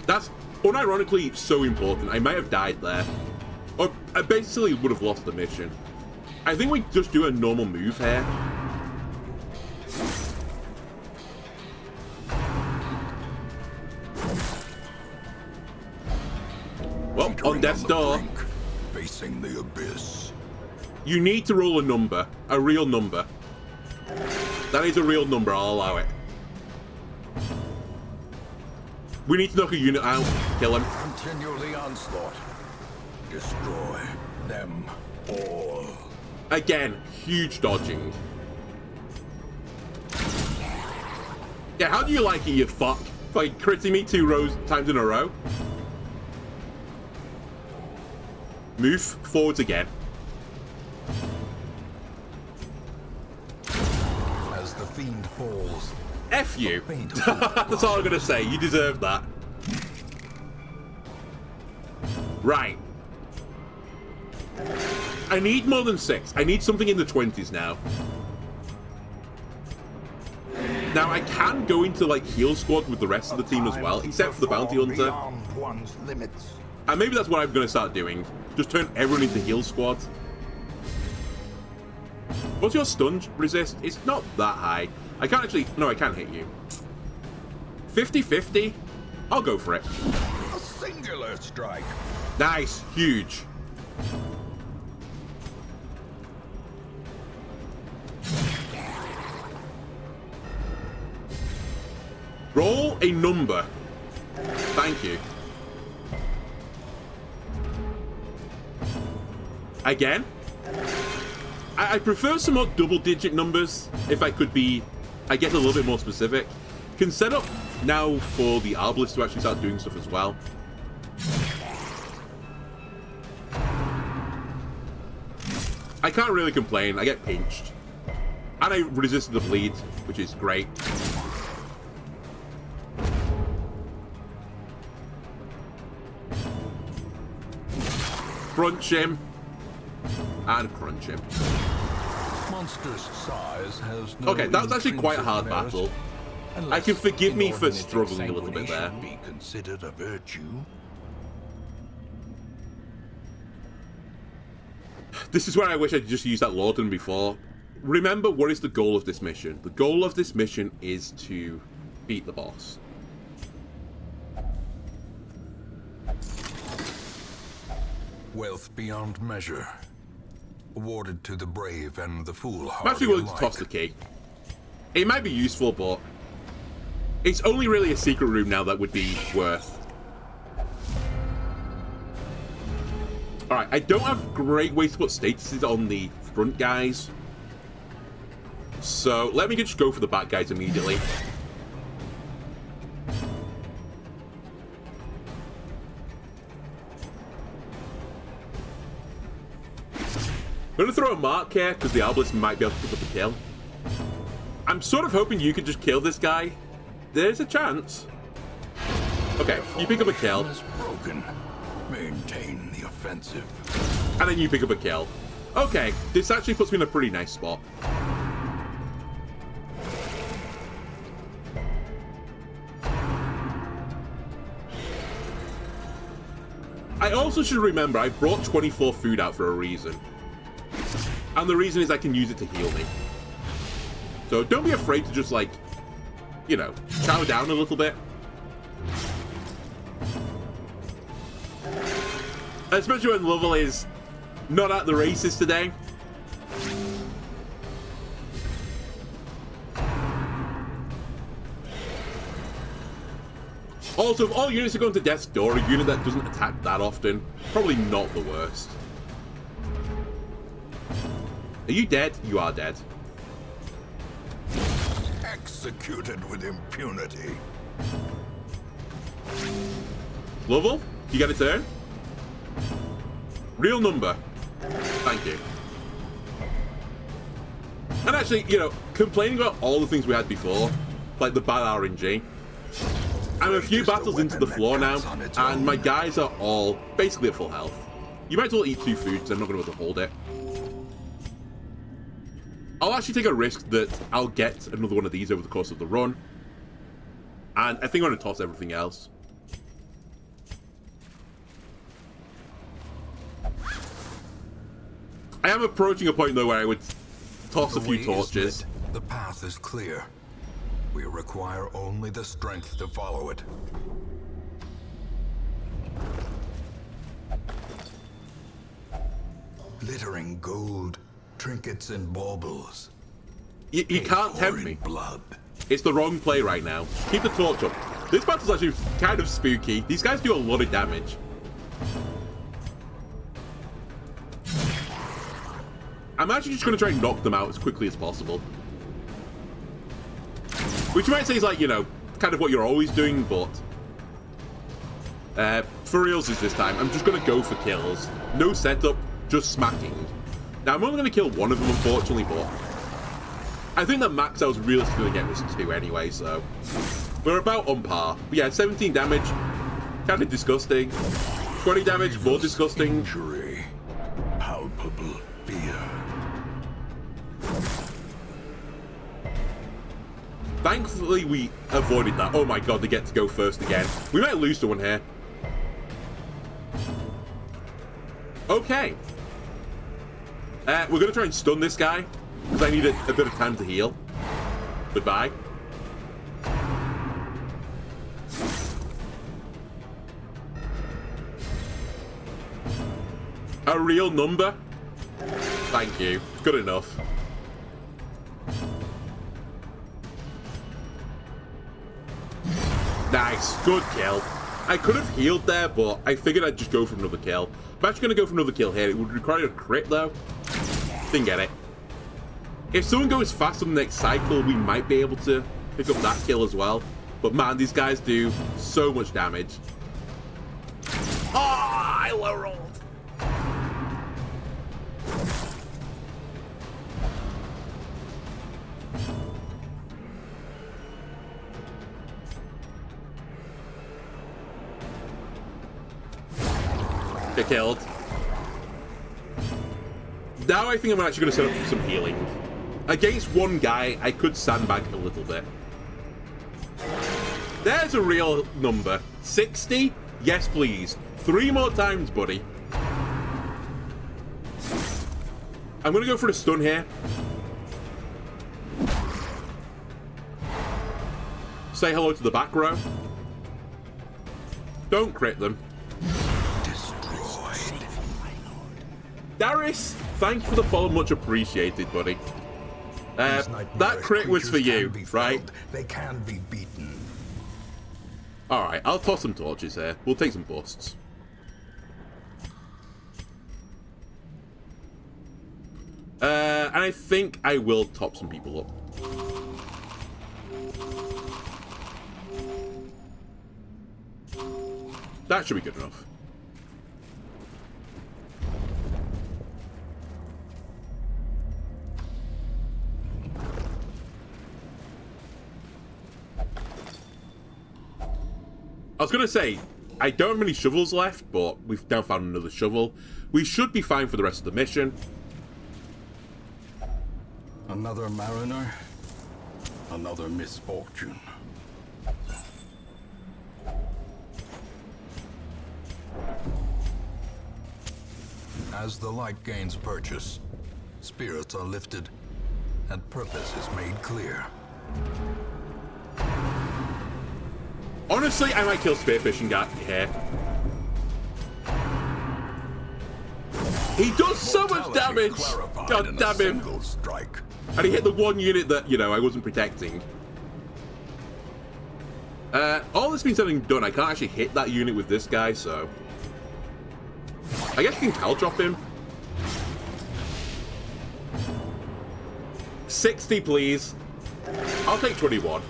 That's unironically so important. I might have died there. Or I basically would have lost the mission. I think we just do a normal move here. Well, on Teetering death's the door. brink, facing the abyss. You need to roll a number. A real number. That is a real number, I'll allow it. We need to knock a unit out. Kill him. Continue the onslaught. Destroy them all. Again, huge dodging. Yeah, how do you like it, you fuck? Like, critting me 2 times in a row? Move forwards again. As the fiend falls, F you. faint That's all I'm gonna say. You deserve that. Right. I need more than 6. I need something in the 20s now. Now, I can go into, like, heal squad with the rest of the team as well, except for the Bounty Hunter. Beyond one's limits. And maybe that's what I'm going to start doing. Just turn everyone into heal squad. What's your stun resist? It's not that high. I can't actually... No, I can't hit you. 50-50? I'll go for it. A singular strike. Nice. Huge. Roll a number. Thank you. Again? I prefer some more double-digit numbers, if I could be, I guess, a little bit more specific. Can set up now for the Arbalest to actually start doing stuff as well. I can't really complain. I get pinched. And I resisted the bleed, which is great. Crunch him. And crunch him. Monstrous size has no Okay, that was actually quite a hard intrinsic merit, battle. I can forgive me for unless struggling a little bit there. exsanguination be considered a virtue. This is where I wish I'd just used that Lorden before. Remember, what is the goal of this mission? The goal of this mission is to beat the boss. Wealth beyond measure. Awarded to the brave and the I'm foolhardy actually willing to alike. toss the key. It might be useful, but it's only really a secret room now that would be worth. Alright, I don't have great ways to put statuses on the front guys. So let me just go for the back guys immediately. I'm going to throw a mark here, because the Arbalest might be able to pick up a kill. I'm sort of hoping you could just kill this guy. There's a chance. Okay, you pick up a kill, Is broken. Maintain the offensive. and then you pick up a kill. Okay, this actually puts me in a pretty nice spot. I also should remember I brought 24 food out for a reason. And the reason is I can use it to heal me. So don't be afraid to just, like, you know, chow down a little bit. Especially when Lovell is not at the races today. Also, if all units are going to death's door, a unit that doesn't attack that often, probably not the worst. Are you dead? You are dead. Executed with impunity. Lovell, you get a turn? Real number. Thank you. And actually, you know, complaining about all the things we had before, like the bad RNG, I'm a few battles into the floor now, and my guys are all basically at full health. You might as well eat 2 foods, I'm not going to be able to hold it. I'll actually take a risk that I'll get another one of these over the course of the run. And I think I'm going to toss everything else. I am approaching a point, though, where I would toss a few torches. The path is clear. We require only the strength to follow it. Glittering gold, trinkets and baubles. You can't tempt me. Blood. It's the wrong play right now. Keep the torch up. This battle's actually kind of spooky. These guys do a lot of damage. I'm actually just going to try and knock them out as quickly as possible. Which you might say is like, you know, kind of what you're always doing, but... for reals is this time. I'm just going to go for kills. No setup, just smacking. Now, I'm only going to kill one of them, unfortunately, but... I think the max I was realistically going to get was 2 anyway, so... We're about on par. But yeah, 17 damage. Kind of disgusting. 20 damage, more disgusting. Injury. Palpable fear. Thankfully, we avoided that. Oh my god, they get to go first again. We might lose to one here. Okay. We're going to try and stun this guy, because I need a bit of time to heal. Goodbye. A real number? Thank you. Good enough. Nice. Good kill. I could have healed there, but I figured I'd just go for another kill. I'm actually going to go for another kill here. It would require a crit, though. Didn't get it. If someone goes fast on the next cycle, we might be able to pick up that kill as well. But man, these guys do so much damage. Oh, I low rolled. Get killed. Now I think I'm actually going to set up for some healing. Against one guy, I could sandbag a little bit. There's a real number. 60? Yes, please. 3 more times, buddy. I'm going to go for a stun here. Say hello to the back row. Don't crit them. Darius, thank you for the follow, much appreciated, buddy. That crit was for you, right? They can be beaten. Alright, I'll toss some torches here. We'll take some busts. And I think I will top some people up. That should be good enough. I was going to say, I don't have many shovels left, but we've now found another shovel. We should be fine for the rest of the mission. Another mariner, another misfortune. As the light gains purchase, spirits are lifted, and purpose is made clear. Honestly, I might kill Spearfish and get here. He does so much damage! God damn him! Strike. And he hit the one unit that, you know, I wasn't protecting. All this being said and done, I can't actually hit that unit with this guy, so... I guess I can Caltrop him. 60, please. I'll take 21.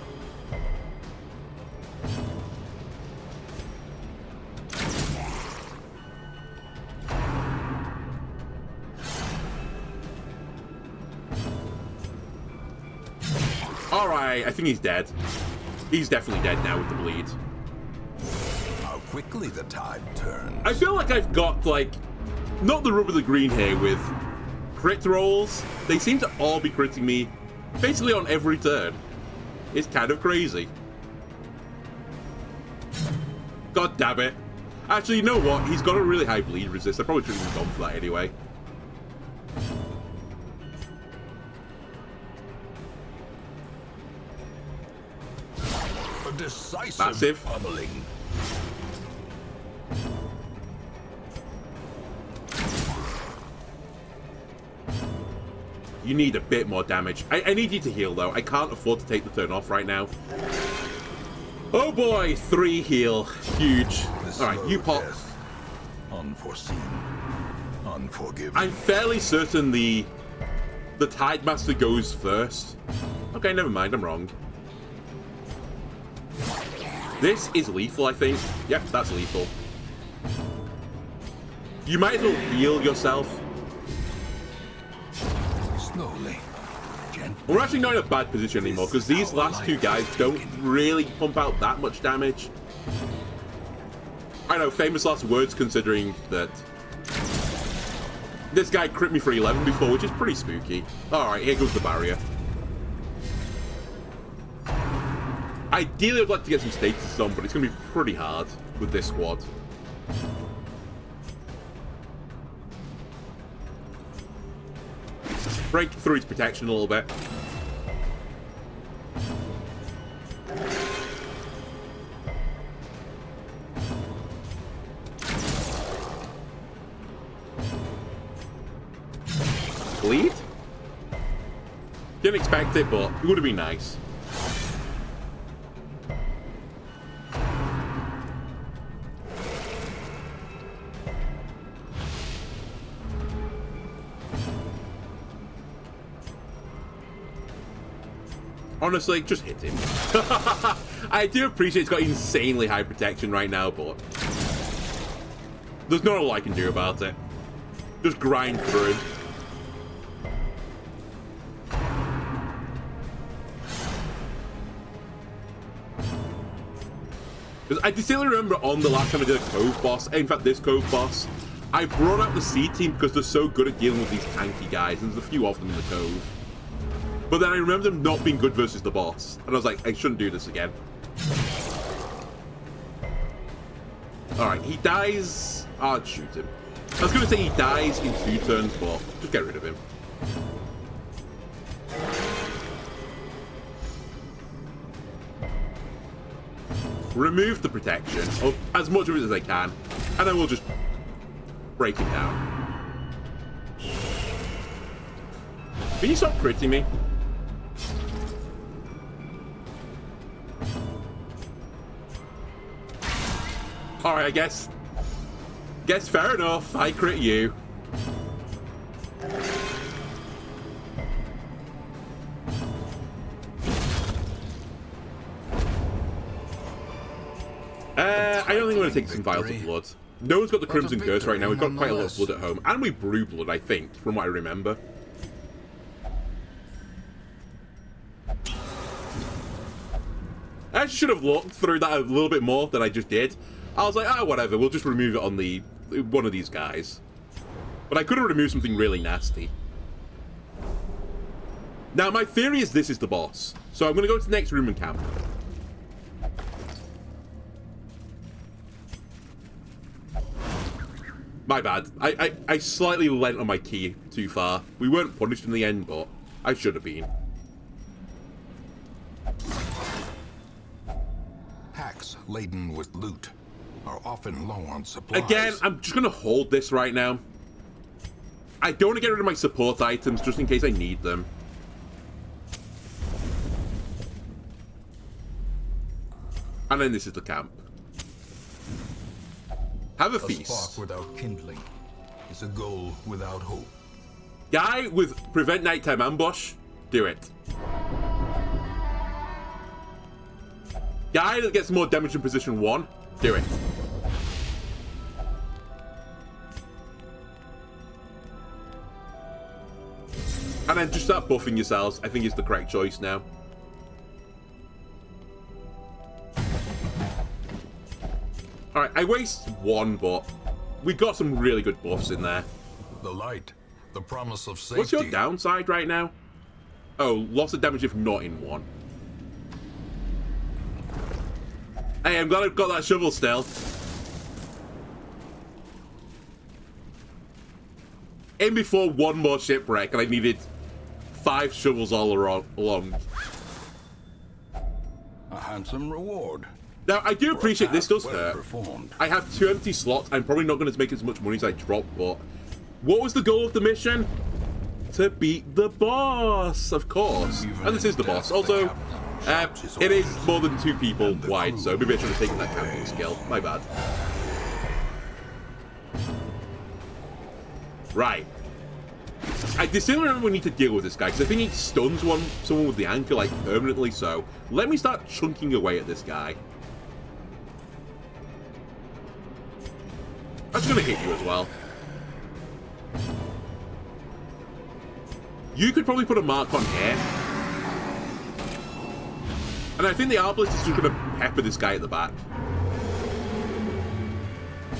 Alright, I think he's dead. He's definitely dead now with the bleed. How quickly the tide turns. I feel like I've got, like, not the rub of the green here with crit rolls. They seem to all be critting me basically on every turn. It's kind of crazy. God damn it. Actually, you know what? He's got a really high bleed resist. I probably shouldn't have gone for that anyway. A decisive Massive. pummeling. You need a bit more damage. I need you to heal, though. I can't afford to take the turn off right now. Oh boy, 3 heal. Huge. Alright, you pop. Unforeseen. Unforgiving. I'm fairly certain the Tide Master goes first. Okay, never mind, I'm wrong. This is lethal, I think. Yep, that's lethal. You might as well heal yourself. Slowly. Gently. We're actually not in a bad position anymore, because these last 2 guys don't really pump out that much damage. I know, famous last words, considering that this guy crit me for 11 before, which is pretty spooky. Alright, here goes the barrier. Ideally, I'd like to get some status on, but it's going to be pretty hard with this squad. Break through his protection a little bit. Bleed? Didn't expect it, but it would have been nice. Honestly, just hit him. I do appreciate it's got insanely high protection right now, but there's not a lot I can do about it. Just grind through. Because I distinctly remember on the last time I did a Cove boss, in fact this Cove boss, I brought out the C team because they're so good at dealing with these tanky guys, and there's a few of them in the Cove. But then I remember them not being good versus the boss, and I was like, I shouldn't do this again. Alright, he dies... I'll shoot him. I was going to say he dies in 2 turns, but just get rid of him. Remove the protection, or as much of it as I can, and then we'll just break him down. Can you stop critting me? Alright, I guess fair enough. I crit you. I don't think I'm going to take some vials of blood. No one's got the Crimson Curse right now. We've got quite a lot of blood at home. And we brew blood, I think, from what I remember. I should have looked through that a little bit more than I just did. I was like, oh, whatever, we'll just remove it on the one of these guys. But I could have removed something really nasty. Now, my theory is this is the boss. So I'm going to go to the next room and camp. My bad. I slightly lent on my key too far. We weren't punished in the end, but I should have been. Hacks laden with loot are often low on supplies. Again, I'm just going to hold this right now. I don't want to get rid of my support items just in case I need them. And then this is the camp. Have a feast. A spark without kindling is a goal without hope. Guy with prevent nighttime ambush, do it. Guy that gets more damage in position 1, do it. And then just start buffing yourselves, I think is the correct choice now. Alright, I waste 1, but we got some really good buffs in there. The light, the promise of safety. What's your downside right now? Oh, loss of damage if not in 1. Hey, I'm glad I've got that shovel still. In before 1 more shipwreck, and I needed 5 shovels all along. A handsome reward. Now, I do appreciate this does hurt. Performed. I have 2 empty slots. I'm probably not going to make as much money as I drop, but what was the goal of the mission? To beat the boss, of course. And this is the boss. Also, it is more than 2 people wide, so maybe I should have taken that camping skill. My bad. Right. I distinctly remember we need to deal with this guy, because I think he stuns someone with the anchor, like, permanently, so let me start chunking away at this guy. I'm just going to hit you as well. You could probably put a mark on here. And I think the Arbalest is just going to pepper this guy at the back.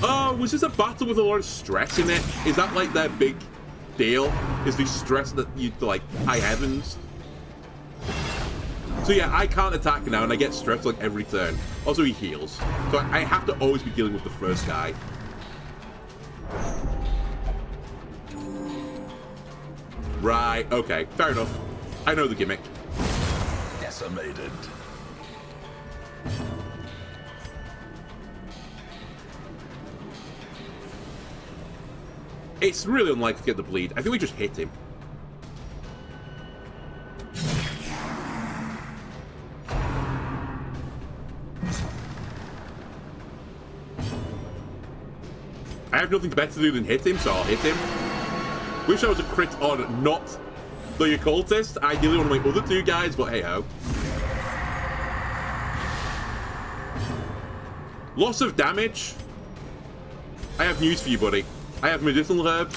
Oh, was this a battle with a lot of stress in it? Is that like their big deal? Is the stress that you, like, high heavens? So yeah, I can't attack now and I get stressed like every turn. Also, he heals. So I have to always be dealing with the first guy. Right, okay, fair enough. I know the gimmick. Decimated. It's really unlikely to get the bleed. I think we just hit him. I have nothing better to do than hit him, so I'll hit him. Wish I was a crit on not the occultist. Ideally one of my other 2 guys, but hey ho. Loss of damage. I have news for you, buddy. I have medicinal herbs.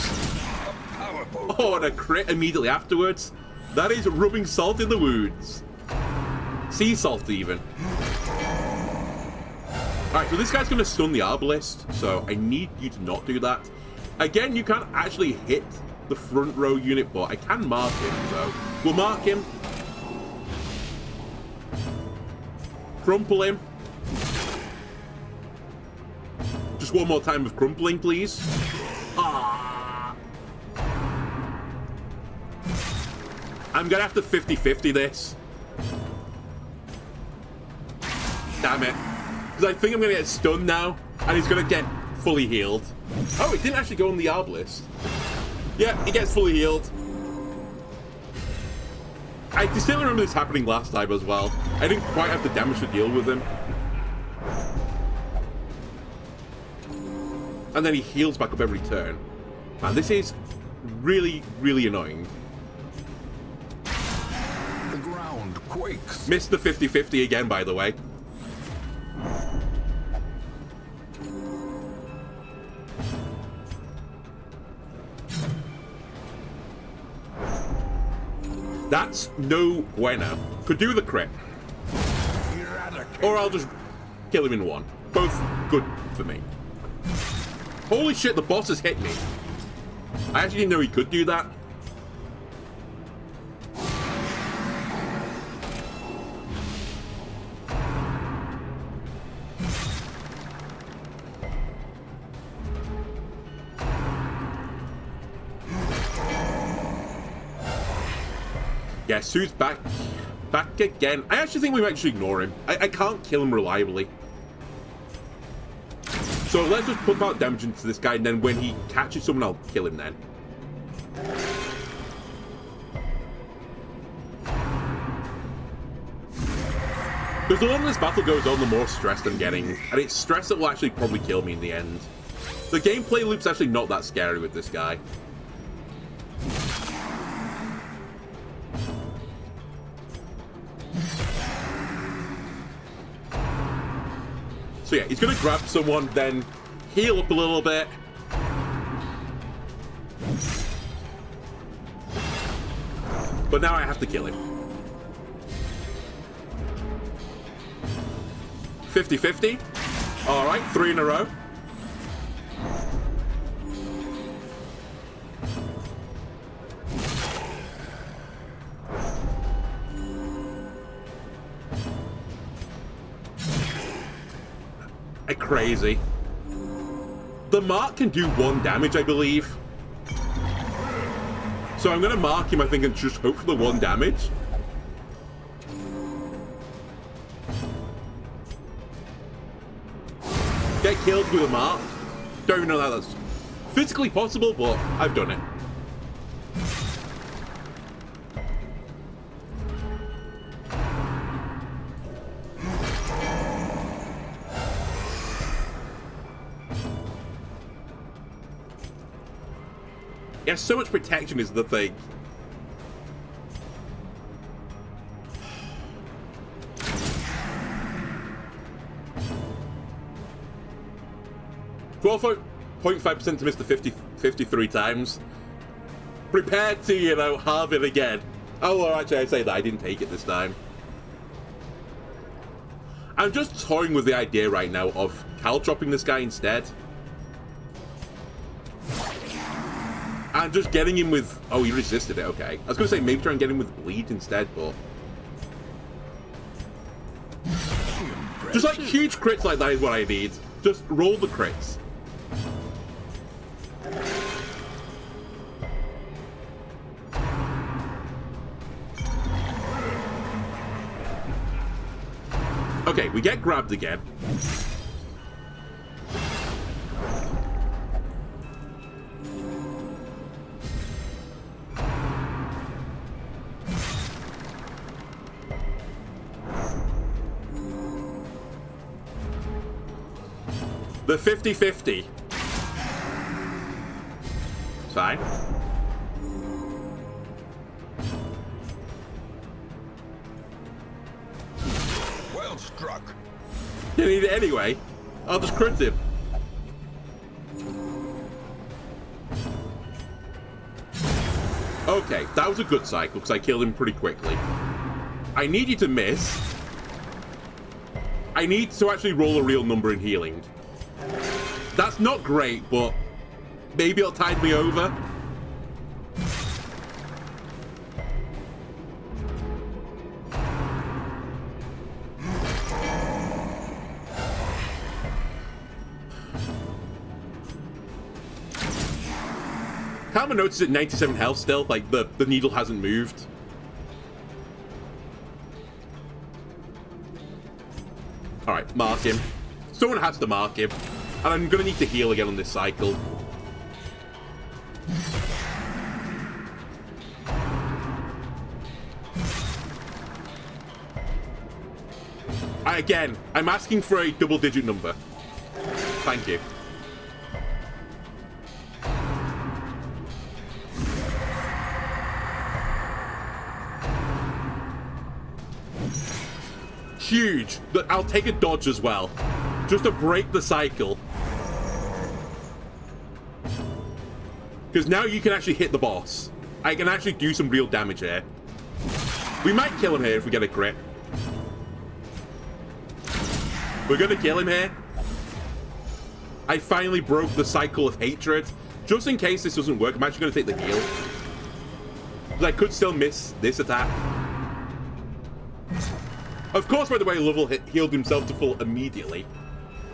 Oh, and a crit immediately afterwards. That is rubbing salt in the wounds. Sea salt, even. Alright, so this guy's going to stun the Arbalest, so I need you to not do that. Again, you can't actually hit the front row unit, but I can mark him, so we'll mark him. Crumple him. Just one more time of crumpling, please. Ah. I'm gonna have to 50-50 this. Damn it. Because I think I'm gonna get stunned now, and he's gonna get fully healed. Oh, it didn't actually go on the Arbalest. Yeah, he gets fully healed. I distinctly remember this happening last time as well. I didn't quite have the damage to deal with him. And then he heals back up every turn. Man, this is really, really annoying. The ground quakes. Missed the 50-50 again, by the way. That's no bueno. Could do the crit. Or I'll just kill him in 1. Both good for me. Holy shit, the boss has hit me. I actually didn't know he could do that. Yeah, Sue's back again. I actually think we might just ignore him. I can't kill him reliably. So let's just pump out damage into this guy, and then when he catches someone, I'll kill him then. Because the longer this battle goes on, the more stressed I'm getting. And it's stress that will actually probably kill me in the end. The gameplay loop's actually not that scary with this guy. So yeah, he's going to grab someone, then heal up a little bit. But now I have to kill him. 50-50. Alright, 3 in a row. Crazy. The mark can do 1 damage, I believe. So I'm going to mark him, I think, and just hope for the 1 damage. Get killed with a mark. Don't even know that that's physically possible, but I've done it. Yeah, so much protection is the thing. .5% to miss the 53 times. Prepare to, you know, halve it again. Oh, well, actually, I say that I didn't take it this time. I'm just toying with the idea right now of caltropping this guy instead. And just getting him with... Oh, he resisted it, okay. I was going to say maybe try and get him with bleed instead, but... Just like huge crits like that is what I need. Just roll the crits. Okay, we get grabbed again. The 50-50. Fine. Well struck. You need it anyway. I'll just crit him. Okay, that was a good cycle because I killed him pretty quickly. I need you to miss. I need to actually roll a real number in healing. That's not great, but maybe it'll tide me over. Karma notices at 97 health still, like the needle hasn't moved. Alright, mark him. Someone has to mark him. And I'm gonna need to heal again on this cycle. Again, I'm asking for a double-digit number. Thank you. Huge. I'll take a dodge as well. Just to break the cycle. Because now you can actually hit the boss. I can actually do some real damage here. We might kill him here if we get a crit. We're going to kill him here. I finally broke the cycle of hatred. Just in case this doesn't work, I'm actually going to take the heal. Because I could still miss this attack. Of course, by the way, Lovell healed himself to full immediately.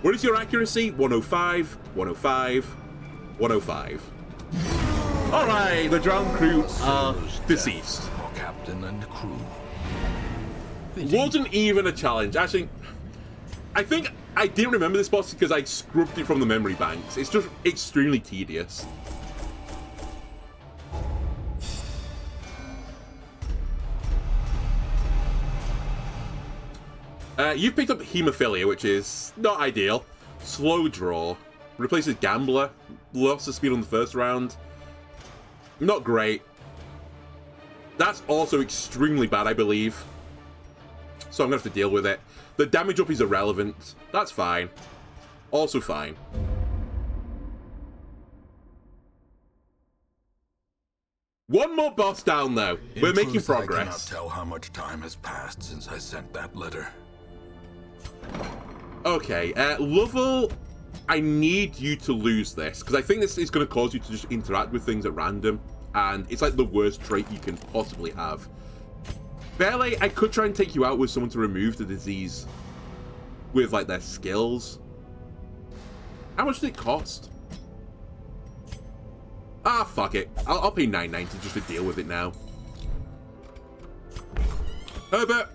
What is your accuracy? 105, 105, 105. Alright, the drowned crew are deceased. captain and crew. Wasn't even a challenge. Actually, I think I didn't remember this boss because I scrubbed it from the memory banks. It's just extremely tedious. You've picked up Hemophilia, which is not ideal. Slow Draw. Replaces Gambler. Lost the speed on the first round. Not great. That's also extremely bad, I believe. So I'm going to have to deal with it. The damage up is irrelevant. That's fine. Also fine. One more boss down, though. We're making progress. I cannot tell how much time has passed since I sent that letter. Okay, Lovell, I need you to lose this, because I think this is going to cause you to just interact with things at random, and it's like the worst trait you can possibly have. Bele, I could try and take you out with someone to remove the disease with, like, their skills. How much does it cost? Ah, fuck it. I'll pay $9.90 just to deal with it now. Herbert,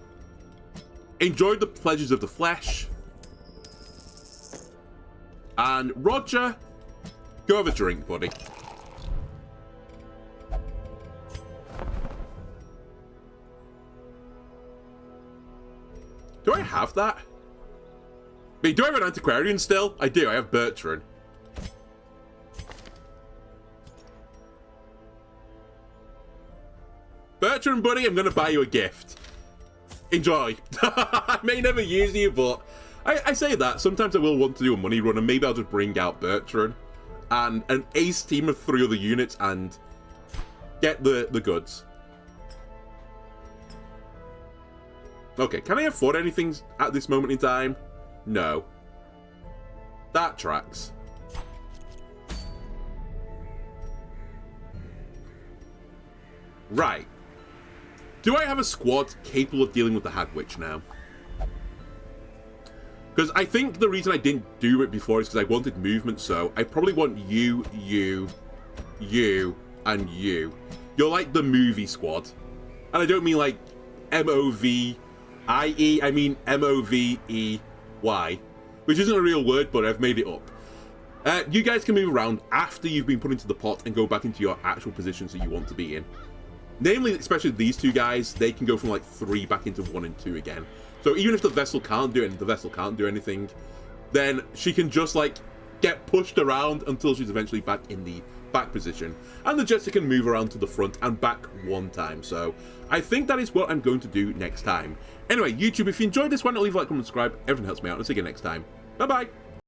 enjoyed the pleasures of the flesh. And Roger, go have a drink, buddy. Do I have that? Wait, do I have an antiquarian still? I do, I have Bertrand. Bertrand, buddy, I'm gonna buy you a gift. Enjoy. I may never use you, but I say that. Sometimes I will want to do a money run, and maybe I'll just bring out Bertrand and an ace team of 3 other units and get the goods. Okay, can I afford anything at this moment in time? No. That tracks. Right. Do I have a squad capable of dealing with the Hag Witch now? Because I think the reason I didn't do it before is because I wanted movement, so I probably want you, and you. You're like the movie squad. And I don't mean like M-O-V-I-E, I mean M-O-V-E-Y. Which isn't a real word, but I've made it up. You guys can move around after you've been put into the pot and go back into your actual positions that you want to be in. Namely, especially these two guys, they can go from like 3 back into 1 and 2 again. So even if the vessel can't do it and the vessel can't do anything, then she can just like get pushed around until she's eventually back in the back position. And the Jester can move around to the front and back 1 time. So I think that is what I'm going to do next time. Anyway, YouTube, if you enjoyed this, why not leave a like, comment, subscribe? Everything helps me out. I'll see you next time. Bye-bye.